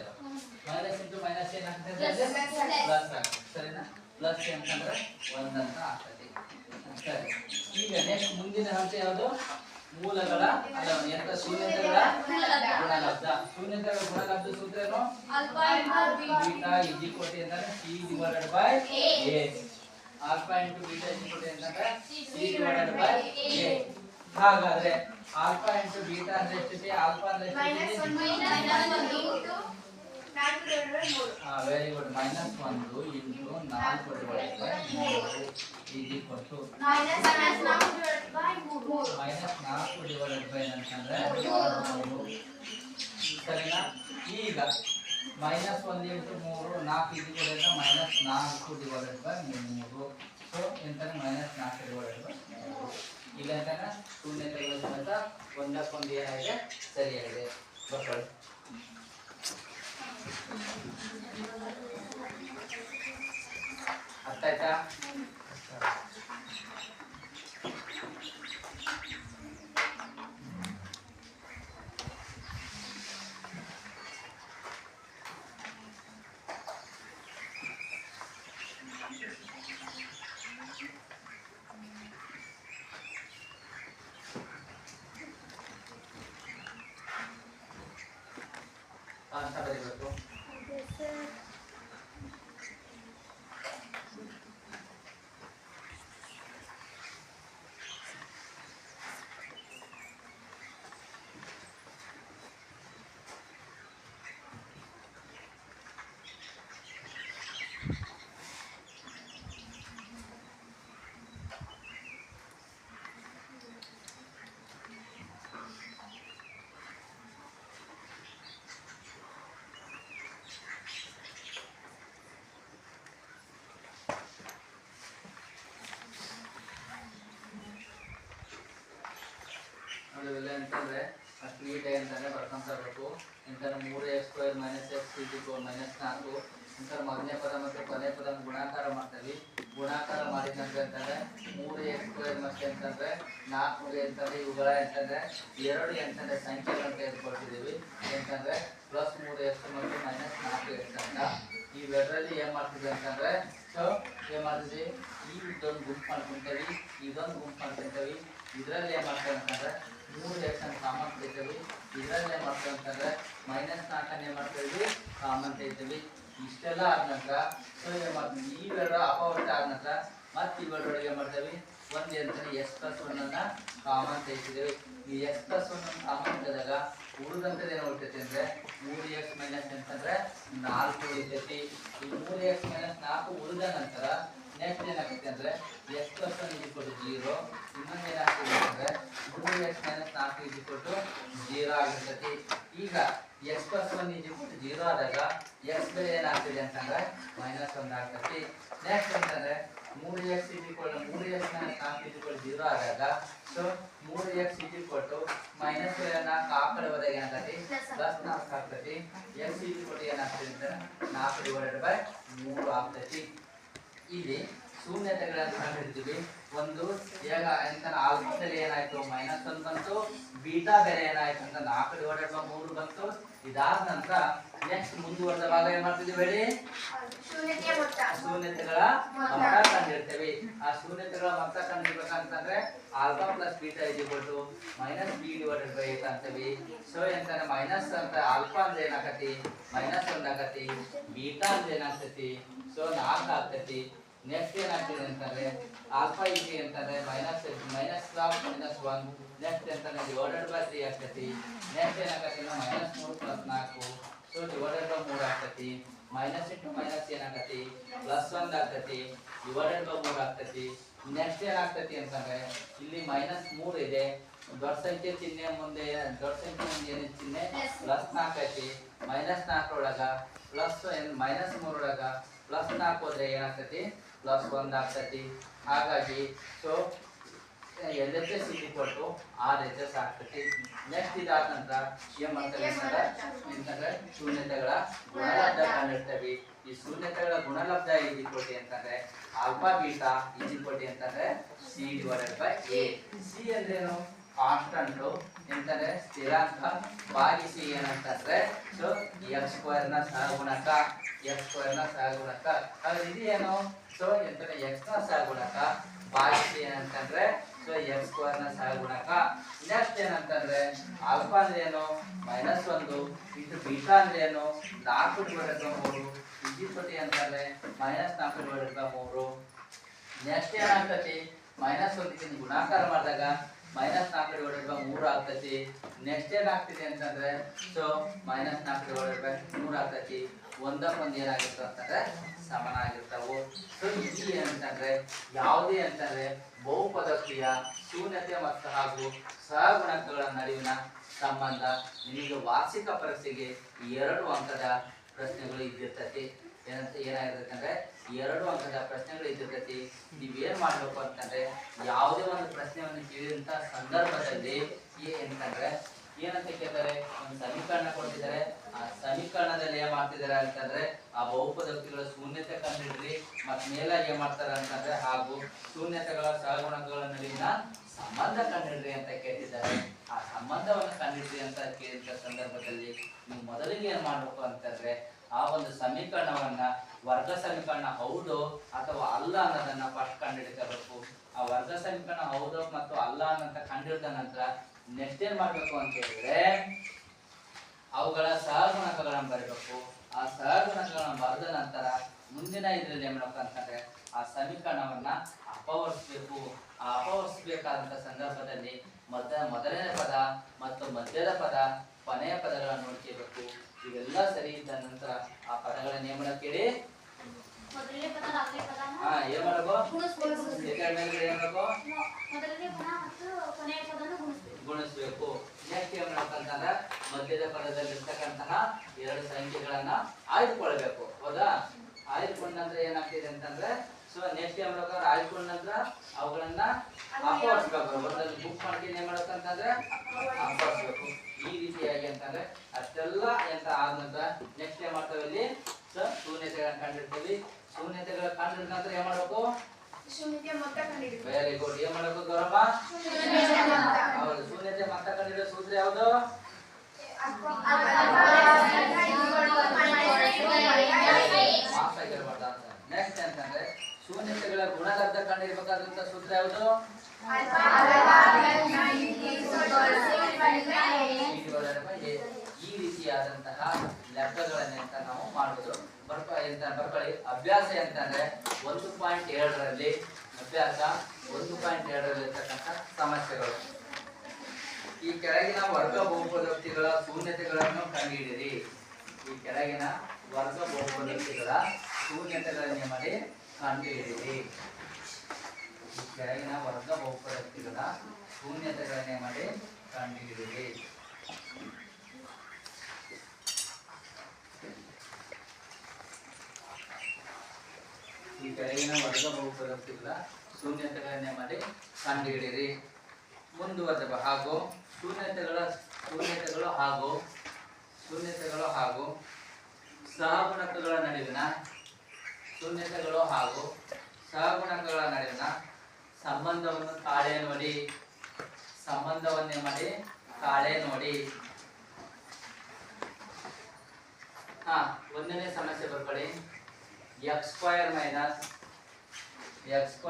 ಮೈನಸ್ ಇಂಟು ಮೈನಸ್ ಏನಾಗ್ತದೆ ಪ್ಲಸ್ ಆಗ್ತದೆ ಸರಿನಾ. ಪ್ಲಸ್ ಅಂತಂದ್ರೆ 1 ಅಂತ ಆಗ್ತದೆ. ಸರಿ, ಈಗ ನೆಕ್ಸ್ಟ್ ಮುಂದಿನ ಹಂತ ಯಾವುದು, ಮೂಲಗಳ ಅಲ್ಲ ಎಂತ ಶೂನ್ಯತೆಗಳ ಗುಣಲಬ್ಧ. ಶೂನ್ಯತೆಗಳ ಗುಣಲಬ್ಧ ಸೂತ್ರ ಏನು, ಬೀಟಾ ಇಸ್ ಈಕ್ವಲ್ ಟು ಎಂದರೆ C divided by A. Alpha into beta is equal to ಎಂದರೆ ಸಿ ಡಿವೈಡೆಡ್ ಬೈ ಎ. ಹಾಗಾದ್ರೆ ಆಲ್ಫಾ ಇಂಟು ಬೀಟಾ ಅಂದ್ರೆ ಎಷ್ಟಿದೆ, ಆಲ್ಫಾ ಅಂದ್ರೆ very good, minus 1 into 4 divided by 3 is equal to minus 4 divided by ಅಂತಂದ್ರೆ 3 ಸರಿನಾ. ಈಗ minus 1 into 3 4 ಇದು ಕೂಡ ಮೈನಸ್ 4 ಡಿವೈಡೆಡ್ ಬೈ 3. ಸೊ ಎಂತಂದ್ರೆ ಮೈನಸ್ 4 ಡಿವೈಡೆಡ್ ಬೈ 3. ಇಲ್ಲ ಅಂತಾನೆ ಶೂನ್ಯತೆಗಳು ಸಮೇತ ಒಂದಕ್ಕೊಂದು ಏನಾಗಿದೆ ಸರಿಯಾಗಿದೆ. ಬರ್ಕೊಳ್ಳಿ. ಅರ್ಥ ಆಯ್ತಾ? ಅಂತ ಬರೀಬೇಕು. ಇವೆಲ್ಲ ಅಂತಂದ್ರೆ ಕ್ರಿಯೇಟ್ ಅಂತಂದ್ರೆ ಬರ್ಕೊಂತ ಇರಬೇಕು. ಎಂತಾರೆ 3x² - x -4 ಎಂತಾರೆ ಮೊದಲನೇ ಪದ ಮತ್ತು ಕೊನೆಯ ಪದ ಗುಣಾಕಾರ ಮಾಡ್ತೀವಿ. ಗುಣಾಕಾರ ಮಾಡಿದ ನಂತರ ಅಂತಂದ್ರೆ 3x² ಮತ್ತೆ ಅಂತಂದ್ರೆ 4 ಅಂತಂದ್ರೆ ಇವುಗಳ ಅಂತಂದ್ರೆ 2 ಅಂತಂದ್ರೆ ಸಂಖ್ಯೆಗಳನ್ನು ತೆಗೆದುಕೊಳ್ತಿದ್ದೀವಿ. ಅಂತಂದ್ರೆ +3x ಮತ್ತು -4x ಅಂತ ಇವೆರಡರಲ್ಲಿ ಏನ್ ಮಾಡ್ತಿದ್ವಿ ಅಂತಂದ್ರೆ ಸೊ ಏನ್ ಮಾಡ್ತಿದ್ವಿ, ಈ ಇದೊಂದು ಗುಂಪು ಮಾಡ್ಕೊಂತೀವಿ, ಇದೊಂದು ಗುಂಪು ಮಾಡ್ಕೊಂತೀವಿ. ಇದರಲ್ಲಿ ಏನ್ ಮಾಡ್ತೇವೆ ಅಂತಂದ್ರೆ 3x ಅಂತ ಕಾಮನ್ ತೆಗಿತೀವಿ. ಇದರಲ್ಲಿ ಏನ್ ಮಾಡ್ತೇವೆ ಅಂತಂದ್ರೆ -4 ಏನ್ ಮಾಡ್ತೀವಿ ಕಾಮನ್ ತೆಗಿತೀವಿ. ಇಷ್ಟೆಲ್ಲ ಆದ ನಂತರ ಸೊ ಏನ್ ಮಾಡ್ತೀವಿ, ಇವೆರಡು ಅಪವರ್ತ ಆದ ನಂತರ ಮತ್ತೆ ಇವೆರಡೊಳಗೆ ಏನ್ ಮಾಡ್ತೀವಿ ಒಂದು ಅಂತಾನೆ x+1 ಅನ್ನ ಕಾಮನ್ ತೆಗಿತೀವಿ. ಈ x+1 ಕಾಮನ್ ತೆಗೆದಾಗ ಉಳಿದಂಥದ್ದು ಏನು ಉಳಿತೈತಿ ಅಂದ್ರೆ 3x ಮೈನಸ್ ಅಂತಂದ್ರೆ 4 ಉಳಿತೈತಿ. ಈ 3x - 4 ಉಳಿದ ನಂತರ ನೆಕ್ಸ್ಟ್ ಏನಾಗ್ತೈತಿ ಅಂದ್ರೆ x+1 0. ಇನ್ನೊಂದು ಏನಾಗ್ತದೆ ಅಂದ್ರೆ 3x - 4 0 ಆಗಿರ್ತೈತಿ. ಈಗ x+1 0 ಆದಾಗ x ಬೆಲೆ ಏನಾಗ್ತದೆ ಅಂತಂದ್ರೆ -1 ಆಗ್ತೈತಿ. ನೆಕ್ಸ್ಟ್ ಅಂತಂದ್ರೆ 3x - 4 0 ಆದಾಗ ಸೊ 3x -4 ಆ ಕಡೆ ಹೋದಾಗ ಏನಾಗ್ತೈತಿ +4 ಆಗ್ತೈತಿ. x ಏನಾಗ್ತದೆ ಅಂದ್ರೆ 4/3 ಆಗ್ತೈತಿ. ಇಲ್ಲಿ ಶೂನ್ಯತೆಗಳನ್ನು ಕಂಡುಹಿಡಿದ್ವಿ. ಒಂದು ಈಗ ಎಂತ ಆಲ್ಫಾದಲ್ಲಿ ಏನಾಯ್ತು -1 ಬಂತು, ಬೀಟಾ ಬೆಲೆ ಏನಾಯ್ತು ಅಂತ 4/3 ಬಂತು. ಇದಾದ ನಂತರ ನೆಕ್ಸ್ಟ್ ಮುಂದುವರೆದ ಭಾಗ ಏನ್ ಮಾಡ್ತಿದ್ವಿ ಹೇಳಿ, ಶೂನ್ಯತೆಗಳ ಮೊತ್ತ ಕಂಡಿರ್ತೇವೆ. ಆ ಶೂನ್ಯತೆಗಳ ಮೊತ್ತ ಕಂಡಿರ್ಬೇಕಂತಂದ್ರೆ ಆಲ್ಫಾ ಪ್ಲಸ್ ಬೀಟಾ -b/8 ಅಂತೇವಿ. ಸೊ ಎಂತಾನೆ ಮೈನಸ್ ಅಂತ ಆಲ್ಫಾ ಅಂದ್ರೆ ಏನಾಗತಿ -1 ಆಗತಿ, ಬೀಟಾ ಅಂದ್ರೆ ಏನಾಗ್ತತಿ ಸೊ 4 ಆಗ್ತತಿ. ನೆಕ್ಸ್ಟ್ ಏನಾಗ್ತದೆ ಅಂತಂದ್ರೆ ಆಲ್ಫಾ ಇದೆ ಅಂತಂದ್ರೆ -1 ನೆಕ್ಸ್ಟ್ ಅಂತಂದ್ರೆ /3 ಆಗ್ತತಿ. ನೆಕ್ಸ್ಟ್ ಏನಾಗತ್ತೆ -3 + 4 ಸೊ /3 ಆಗ್ತತಿ. ಮೈನಸ್ ಇಂಟು ಮೈನಸ್ ಏನಾಗತಿ +1 ಆಗ್ತತಿ, /3 ಆಗ್ತತಿ. ನೆಕ್ಸ್ಟ್ ಏನಾಗ್ತತಿ ಅಂತಂದ್ರೆ ಇಲ್ಲಿ -3 ಇದೆ, ದೊಡ್ಡ ಸಂಖ್ಯೆ ಚಿಹ್ನೆ ಮುಂದೆ ಏನಿದೆ ಚಿಹ್ನೆ +4 ಐತಿ. -4 ಒಳಗ -3 ಒಳಗ +4 ಹೋದ್ರೆ ಏನಾಗ್ತತಿ +1 ಆಗ್ತತಿ. ಹಾಗಾಗಿ ಸೊ LHS RHS ಆಗ್ತತಿ. ನೆಕ್ಸ್ಟ್ ಇದಾದ ನಂತರ ಏನ್ ಮಾಡ್ತೇವೆ ಅಂತಂದ್ರೆ ಶೂನ್ಯತೆಗಳ ಗುಣಲಬ್ಧ ಕಂಡಿರ್ತೇವೆ. ಈ ಶೂನ್ಯತೆಗಳ ಗುಣಲಬ್ಧ ಅಂತಂದ್ರೆ ಆಲ್ಫಾ ಬೀಟಾ ಅಂತಂದ್ರೆ C/A. ಸಿ ಅಂದ್ರೇನು ಕಾನ್ಸ್ಟಂಟ್ ಎಂತಂದ್ರೆ ಸ್ಥಿರಾಂಕ ಭಾಗಿಸಿ ಏನಂತಂದ್ರೆ ಸೊ x² ನ ಸಹಗುಣಕ, ಹಾಗಾದ್ರೆ ಇದು ಏನು ಸೊ ಎಂತಂದ್ರೆ x ನ ಸಹಗುಣಕ ಭಾಗಿಸಿ ಏನಂತಂದ್ರೆ ಸೊ x² ನ ಸಹಗುಣಕ. ನೆಕ್ಸ್ಟ್ ಏನಂತಂದ್ರೆ ಆಲ್ಫಾ ಅಂದ್ರೆ ಏನು -1 ಇಂಟು ಬೀಟಾ ಅಂದ್ರೆ ಏನು 4/3 ಅಂತಂದ್ರೆ -4/3. ನೆಕ್ಸ್ಟ್ ಏನಾಗ್ತತಿ -1 ಗುಣಾಕಾರ ಮಾಡಿದಾಗ -4/3 ಆಗ್ತತಿ. ನೆಕ್ಸ್ಟ್ ಏನಾಗ್ತಿದೆ ಅಂತಂದ್ರೆ ಸೊ -4/3 ಆಗ್ತತಿ. ಒಂದಕ್ಕೊಂದು ಏನಾಗಿರ್ತವೆ ಅಂತಂದ್ರೆ ಸಮನಾಗಿರ್ತಾವು. ಸೊ ಇದು ಏನಂತಂದ್ರೆ ಯಾವುದೇ ಅಂತಂದ್ರೆ ಬಹುಪದೋಕ್ತಿಯ ಶೂನ್ಯತೆ ಮತ್ತು ಹಾಗೂ ಸಹಗುಣಕಗಳ ನಡುವಿನ ಸಂಬಂಧ ನಿಮಗೆ ವಾರ್ಷಿಕ ಪರೀಕ್ಷೆಗೆ 2 ಅಂಕದ ಪ್ರಶ್ನೆಗಳು ಇದ್ದಿರ್ತತಿ. ಏನಾಗಿರ್ತೈತೆ ಅಂದ್ರೆ 2 ಅಂಕದ ಪ್ರಶ್ನೆಗಳು ಇದ್ದಿರ್ತೈತಿ. ನೀವೇನ್ ಮಾಡ್ಬೇಕು ಅಂತಂದ್ರೆ ಯಾವುದೇ ಒಂದು ಪ್ರಶ್ನೆಯನ್ನು ಕೇಳಿದಂತ ಸಂದರ್ಭದಲ್ಲಿ ಏನಂತಂದ್ರೆ ಏನಂತ ಕೇಳ್ತಾರೆ, ಒಂದು ಸಮೀಕರಣ ಕೊಟ್ಟಿದ್ದಾರೆ, ಆ ಸಮೀಕರಣದಲ್ಲಿ ಏನ್ ಮಾಡ್ತಿದ್ದಾರೆ ಅಂತಂದ್ರೆ ಆ ಬಹುಪದೋಕ್ತಿಗಳ ಶೂನ್ಯತೆ ಕಂಡುಹಿಡ್ರಿ, ಮತ್ ಮೇಲಾಗಿ ಏನ್ ಮಾಡ್ತಾರೆ ಅಂತಂದ್ರೆ ಹಾಗೂ ಶೂನ್ಯತೆಗಳ ಸಹಗುಣಕಗಳ ನಡುವಿನ ಸಂಬಂಧ ಕಂಡುಹಿಡ್ರಿ ಅಂತ ಕೇಳ್ತಿದ್ದಾರೆ. ಆ ಸಂಬಂಧವನ್ನು ಕಂಡುಹಿಡ್ರಿ ಅಂತ ಕೇಳಿದ ಸಂದರ್ಭದಲ್ಲಿ ನೀವು ಮೊದಲಿಗೆ ಏನ್ ಮಾಡ್ಬೇಕು ಅಂತಂದ್ರೆ ಆ ಒಂದು ಸಮೀಕರಣವನ್ನ ವರ್ಗ ಸಮೀಕರಣ ಹೌದು ಅಥವಾ ಅಲ್ಲ ಅನ್ನೋದನ್ನ ಫಸ್ಟ್ ಕಂಡುಹಿಡಿಸಬೇಕು. ಆ ವರ್ಗ ಸಮೀಕರಣ ಹೌದು ಮತ್ತು ಅಲ್ಲ ಅನ್ನೋಂತ ಕಂಡುಹಿಡಿದ ನಂತರ ನೆಕ್ಸ್ಟ್ ಏನ್ ಮಾಡ್ಬೇಕು ಅಂತ ಹೇಳಿದ್ರೆ ಅವುಗಳ ಸಹಗುಣಕಗಳನ್ನು ಬರೀಬೇಕು. ಆ ಸಹಗುಣಕಗಳನ್ನು ಬರೆದ ನಂತರ ಮುಂದಿನ ಇದ್ರಲ್ಲಿ ಏನ್ ಮಾಡ್ಬೇಕು ಅಂತಂದ್ರೆ ಆ ಸಮೀಕರಣವನ್ನ ಅಪವರ್ತಿಸಬೇಕು. ಆ ಅಪವರ್ತಿಸಬೇಕಾದಂತ ಸಂದರ್ಭದಲ್ಲಿ ಮೊದಲನೇ ಪದ ಮತ್ತು ಮಧ್ಯದ ಪದ ಕೊನೆಯ ಪದಗಳನ್ನು ನೋಡ್ಕೋಬೇಕು. ಇವೆಲ್ಲ ಸರಿ ಇದ್ದ ನಂತರ ಆ ಪದಗಳನ್ನ ಏನ್ ಮಾಡಕ್ ಹೇಳಿ ಮೊದಲನೇ ಪದ ನಾಲ್ಕನೇ ಪದನ ಏನ್ ಮಾಡಬೇಕು ಗುಣಿಸ್ಬೇಕು. ಮೇಲ್ಗಡೆ ಏನ್ ಮಾಡಬೇಕು ಮೊದಲನೇ ಪದ ಮತ್ತು ಕೊನೆಯ ಪದನ ಗುಣಿಸ್ಬೇಕು. ಗುಣಿಸ್ಬೇಕು. ನೆಕ್ಸ್ಟ್ ಏನ್ ಮಾಡ್ಬೇಕಂತಂದ್ರೆ ಮಧ್ಯದ ಪದದಲ್ಲಿರ್ತಕ್ಕಂತಹ 2 ಸಂಖ್ಯೆಗಳನ್ನ ಆಯ್ದುಕೊಳ್ಬೇಕು. ಹೌದಾ? ಆಯ್ದುಕೊಂಡ ನಂತರ ಏನಾಗ್ತಿದೆ ಅಂತಂದ್ರೆ ಸೊ ನೆಕ್ಸ್ಟ್ ಏನ್ ಮಾಡ್ಬೇಕಾದ್ರೆ ಆಯ್ದುಕೊಂಡ ನಂತರ ಅವುಗಳನ್ನ ಅಪವರ್ತಿಸ್ಬೇಕು. ಒಂದಲ್ಲಿ ಬುಕ್ ಮಾಡ್ತೀನಿ ಏನ್ ಮಾಡ್ಬೇಕಂತಂದ್ರೆ ಅಪವರ್ತಿಸ್ಬೇಕು. ಈ ರೀತಿಯಾಗಿ ಅಂತಂದ್ರೆ ಅಷ್ಟೆಲ್ಲ ಎಂತ ಆದ ನಂತರ ನೆಕ್ಸ್ಟ್ ಏನ್ ಮಾಡ್ತೇವೆ ಇಲ್ಲಿ ಶೂನ್ಯತೆಗಳನ್ನ ಕಂಡಿಡ್ತೀವಿ. ಶೂನ್ಯತೆಗಳ ಕಂಡಿಡಿದ ನಂತರ ಏನ್ ಮಾಡ್ಬೇಕು ಶೂನ್ಯತೆ ಮೊತ್ತ ಕಂಡುಹಿಡಿಬೇಕು. Very good. ಏನ್ ಮಾಡ್ಬೇಕು ಗೌರಮ್ಮ? ಹೌದು. ಶೂನ್ಯತೆ ಮೊತ್ತ ಕಂಡುಹಿಡಿಯೋ ಸೂತ್ರ ಯಾವುದು? ನೆಕ್ಸ್ಟ್ ಅಂತಂದ್ರೆ ಶೂನ್ಯತೆಗಳ ಗುಣಲಬ್ಧ ಕಂಡುಹಿಡಬೇಕಾದಂತ ಸೂತ್ರ ಯಾವುದು? ಈ ರೀತಿಯಾದಂತಹ ಲೆಕ್ಕಗಳನ್ನ ನಾವು ಮಾಡುವುದು. ಬರ್ಕೊಳ್ಳಿ. ಅಭ್ಯಾಸ ಅಂತಂದ್ರೆ 1.7ರಲ್ಲಿ ಅಭ್ಯಾಸ 1.7ರಲ್ಲಿ ಇರ್ತಕ್ಕಂಥ ಸಮಸ್ಯೆಗಳು. ಈ ಕೆಳಗಿನ ವರ್ಗ ಬಹುಪದೋಕ್ತಿಗಳ ಶೂನ್ಯತೆಗಳನ್ನು ಕಂಡುಹಿಡಿಯಿರಿ. ಈ ಕೆಳಗಿನ ವರ್ಗ ಬಹುಪದೋಕ್ತಿಗಳ ಶೂನ್ಯತೆಗಳನ್ನು ಮಾಡಿ ಕಂಡುಹಿಡಿಯಿರಿ. ಈ ಕೆಳಗಿನ ವರ್ಗ ಬಹುಪದೋಕ್ತಿಗಳ ಶೂನ್ಯತೆಗಳನ್ನೇ ಮಾಡಿ ಕಂಡುಹಿಡಿಯಿರಿ. ಈ ಕೆಳಗಿನ ವರ್ಗ ಬಹುಪದೋಕ್ತಿಗಳ ಶೂನ್ಯತೆಗಳನ್ನೇ ಮಾಡಿ ಕಂಡುಹಿಡಿಯಿರಿ. ಮುಂದುವರೆದ ಹಾಗೂ ಶೂನ್ಯತೆಗಳು ಹಾಗೂ ಸಹಗುಣಕಗಳ ನಡುವಿನ ಸಂಬಂಧವನ್ನು ತಾಳೆ ನೋಡಿ. ಸಂಬಂಧವನ್ನೇ ಮಾಡಿ ತಾಳೆ ನೋಡಿ. ಒಂದನೇ ಸಮಸ್ಯೆ ಬರ್ಕೊಳ್ಳಿ. x² - 2x -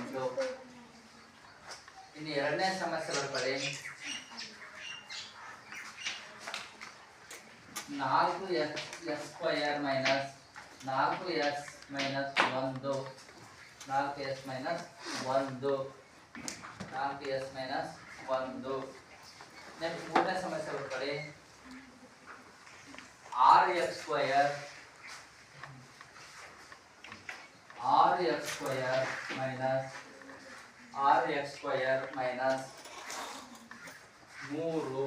8 ಇನ್ನು ಎರಡನೇ ಸಮಸ್ಯೆ ಬರ್ಕೊಳ್ಳಿ. 4x² - 1 ನೆಕ್ಸ್ಟ್ ಮೂರನೇ ಸಮಸ್ಯೆ ಬರ್ಕೊಳ್ಳಿ. 6x² - 3 -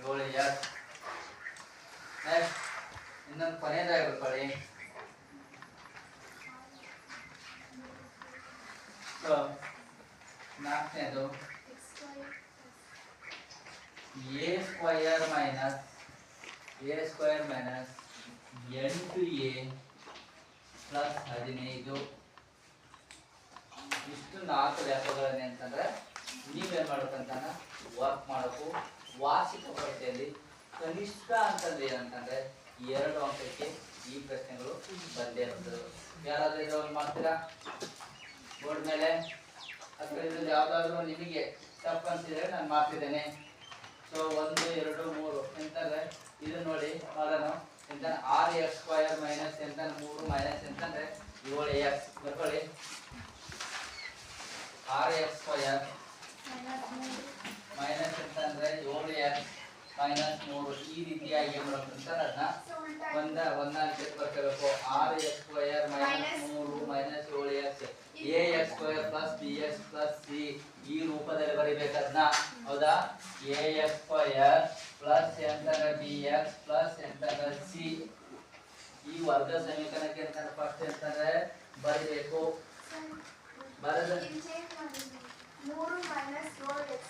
7x ನೆಕ್ಸ್ಟ್ ಇನ್ನೊಂದು ಕೊನೆಯದಾಗಿ ಬರ್ಕೊಳ್ಳಿ. ನಾಲ್ಕನೇದು a² - 8a + 15 ಇಷ್ಟು 4 ಲೆಕ್ಕಗಳನ್ನ ಅಂತಂದ್ರೆ ನೀವೇನ್ ಮಾಡ್ಬೇಕಂತ ವರ್ಕ್ ಮಾಡಬೇಕು. ವಾರ್ಷಿಕ ಪರೀಕ್ಷೆಯಲ್ಲಿ ಕನಿಷ್ಠ ಅಂತಂದ್ರೆ ಏನಂತಂದ್ರೆ 2 ಅಂಕಕ್ಕೆ ಈ ಪ್ರಶ್ನೆಗಳು ಬಂದೇ ಇರ್ತದೆ. ಯಾರಾದ್ರೂ ಇದನ್ನು ಮಾಡ್ತೀರಾ ಬೋರ್ಡ್ ಮೇಲೆ? ಅಥವಾ ಇದ್ರಲ್ಲಿ ಯಾವ್ದಾದ್ರು ನಿಮಗೆ ತಪ್ಪು ಅನ್ಸಿದ್ರೆ ನಾನು ಮಾಡ್ತಿದ್ದೇನೆ. ಸೊ 1 2 3 ಎಂತಂದ್ರೆ ಇದು ನೋಡಿ ಮಾಡೋಣ. ಎಂತ 6x² - ಎಂತ 3 - ಎಂತಂದ್ರೆ 7x ಬರ್ಕೊಳ್ಳಿ. 6x² - ಎಂತಂದ್ರೆ 7x ಮೈನಸ್ 3 ಈ ರೀತಿಯಾಗಿ ಏನ್ ಮಾಡ್ಬೇಕಂತಾರೆ ಅದನ್ನ ಒಂದಾಗಿ ಬರ್ಕೋಬೇಕು. 6x² minus 3 minus 7x ax² plus bx plus c ಈ ರೂಪದಲ್ಲಿ ಬರಿಬೇಕು ಅದನ್ನ. ಹೌದಾ? ax² ಪ್ಲಸ್ ಎಂತಂದ್ರೆ bx ಪ್ಲಸ್ ಎಂತಂದ್ರೆ c ಈ ವರ್ಗ ಸಮೀಕರಣಕ್ಕೆ ಎಂತಂದ್ರೆ ಫಸ್ಟ್ ಎಂತಂದ್ರೆ ಬರಿಬೇಕು. ಬರೆದ 3 minus 7x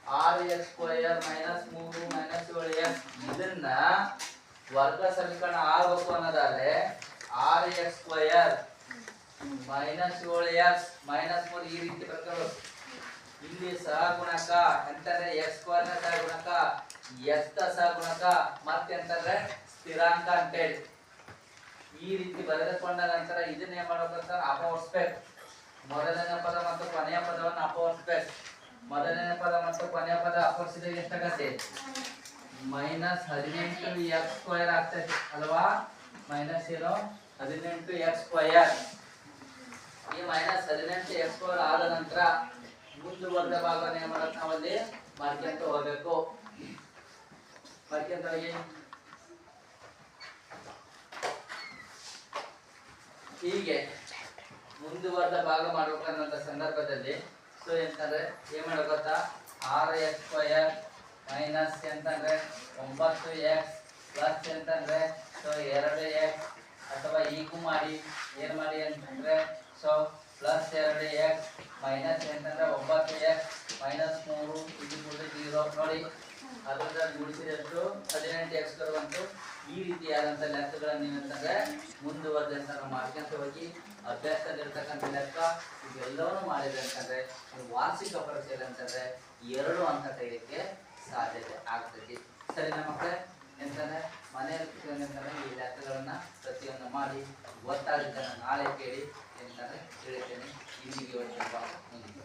6x² minus 3 minus 7x ಇದನ್ನ ವರ್ಗ ಸಮೀಕರಣ ಆಗಬೇಕು ಅನ್ನೋದಾದ್ರೆ 6x² ಮೈನಸ್ 7x ಮೈನಸ್ 3 ಈ ರೀತಿ ಬರ್ಕೊಳ್ಳೋದು. ಇಲ್ಲಿ ಸಹಗುಣಕ ಎಂತಂದ್ರೆ x² ನ ಸಹಗುಣಕ x ದ ಸಹಗುಣಕ ಮತ್ತೆಂತಂದ್ರೆ ಸ್ಥಿರಾಂಕ ಅಂತೇಳಿ ಈ ರೀತಿ ಬರೆದುಕೊಂಡ ನಂತರ ಇದನ್ನ ಏನ್ ಮಾಡ್ಬೇಕಂತ ಅಪವರ್ಸ್ಬೇಕು. ಮೊದಲನೇ ಪದ ಮತ್ತು ಕೊನೆಯ ಪದವನ್ನು ಅಪವರ್ಸ್ಬೇಕು. ಮೊದಲನೇ ಪದ ಮತ್ತು ಕೊನೆಯ ಪದ ಅಪವರ್ಸಿದಾಗ ಎಷ್ಟಾಗತ್ತೆ? ಮೈನಸ್ 18x² ಆಗ್ತೈತಿ ಅಲ್ವಾ? ಮೈನಸ್ ಏನು 18x². ಈ ಮೈನಸ್ 18x² ಆದ ನಂತರ ಮುಂದುವರೆದ ಭಾಗವನ್ನು ಏನ್ ಮಾಡಕ್ ನಾವಲ್ಲಿ ಮಾಡ್ಕೊಂತ ಹೋಗ್ಬೇಕು. ಮಾಡ್ಕೊಂತ ಹೋಗಿ ಹೀಗೆ ಮುಂದುವರೆದ ಭಾಗ ಮಾಡ್ಬೇಕನ್ನೋ ಸಂದರ್ಭದಲ್ಲಿ ಸೊ ಎಂತಂದ್ರೆ ಏನ್ ಮಾಡ್ಬೇಕು ಗೊತ್ತಾ? 6x² ಮೈನಸ್ ಎಂತಂದ್ರೆ 9x ಪ್ಲಸ್ ಎಂತಂದ್ರೆ ಸೊ 2x ಅಥವಾ ಈಗೂ ಮಾಡಿ ಏನ್ ಮಾಡಿ ಅಂತಂದ್ರೆ ಸೊ ಪ್ಲಸ್ 2x ಮೈನಸ್ ಎಂತಂದ್ರೆ 9x ಮೈನಸ್ 3 ಇದು 0 ನೋಡಿ. ಅದರಿಂದ ಗುಣಿಸಿದಷ್ಟು 18x² ಬಂತು. ಈ ರೀತಿಯಾದಂಥ ಲೆಕ್ಕಗಳನ್ನು ನೀವಂತಂದ್ರೆ ಮುಂದುವರೆದಂತ ಮಾಡ್ಕೊಂತ ಹೋಗಿ ಅಭ್ಯಾಸದಲ್ಲಿರ್ತಕ್ಕಂಥ ಲೆಕ್ಕ ಇವೆಲ್ಲವೂ ಮಾಡಿದ್ರೆ ಅಂತಂದ್ರೆ ವಾರ್ಷಿಕ ಪರೀಕ್ಷೆಯಲ್ಲಿ ಅಂತಂದ್ರೆ 2 ಅಂಕ ತೆಗೆಯಕ್ಕೆ ಸಾಧ್ಯತೆ ಆಗ್ತದೆ. ಸರಿನಾ ಮಕ್ಕಳೇ? ಎಂತಂದ್ರೆ ಮನೆಯಲ್ಲಿ ಈ ಲೆಕ್ಕಗಳನ್ನ ಪ್ರತಿಯೊಂದು ಮಾಡಿ ಗೊತ್ತಾಗಿದ್ದನ್ನು ನಾಳೆ ಕೇಳಿ ಎಂತಂದ್ರೆ ತಿಳಿತೇನೆ. ಇಲ್ಲಿಗೆ ಇವತ್ತಿನ ಭಾಗ ಮುಗಿತು.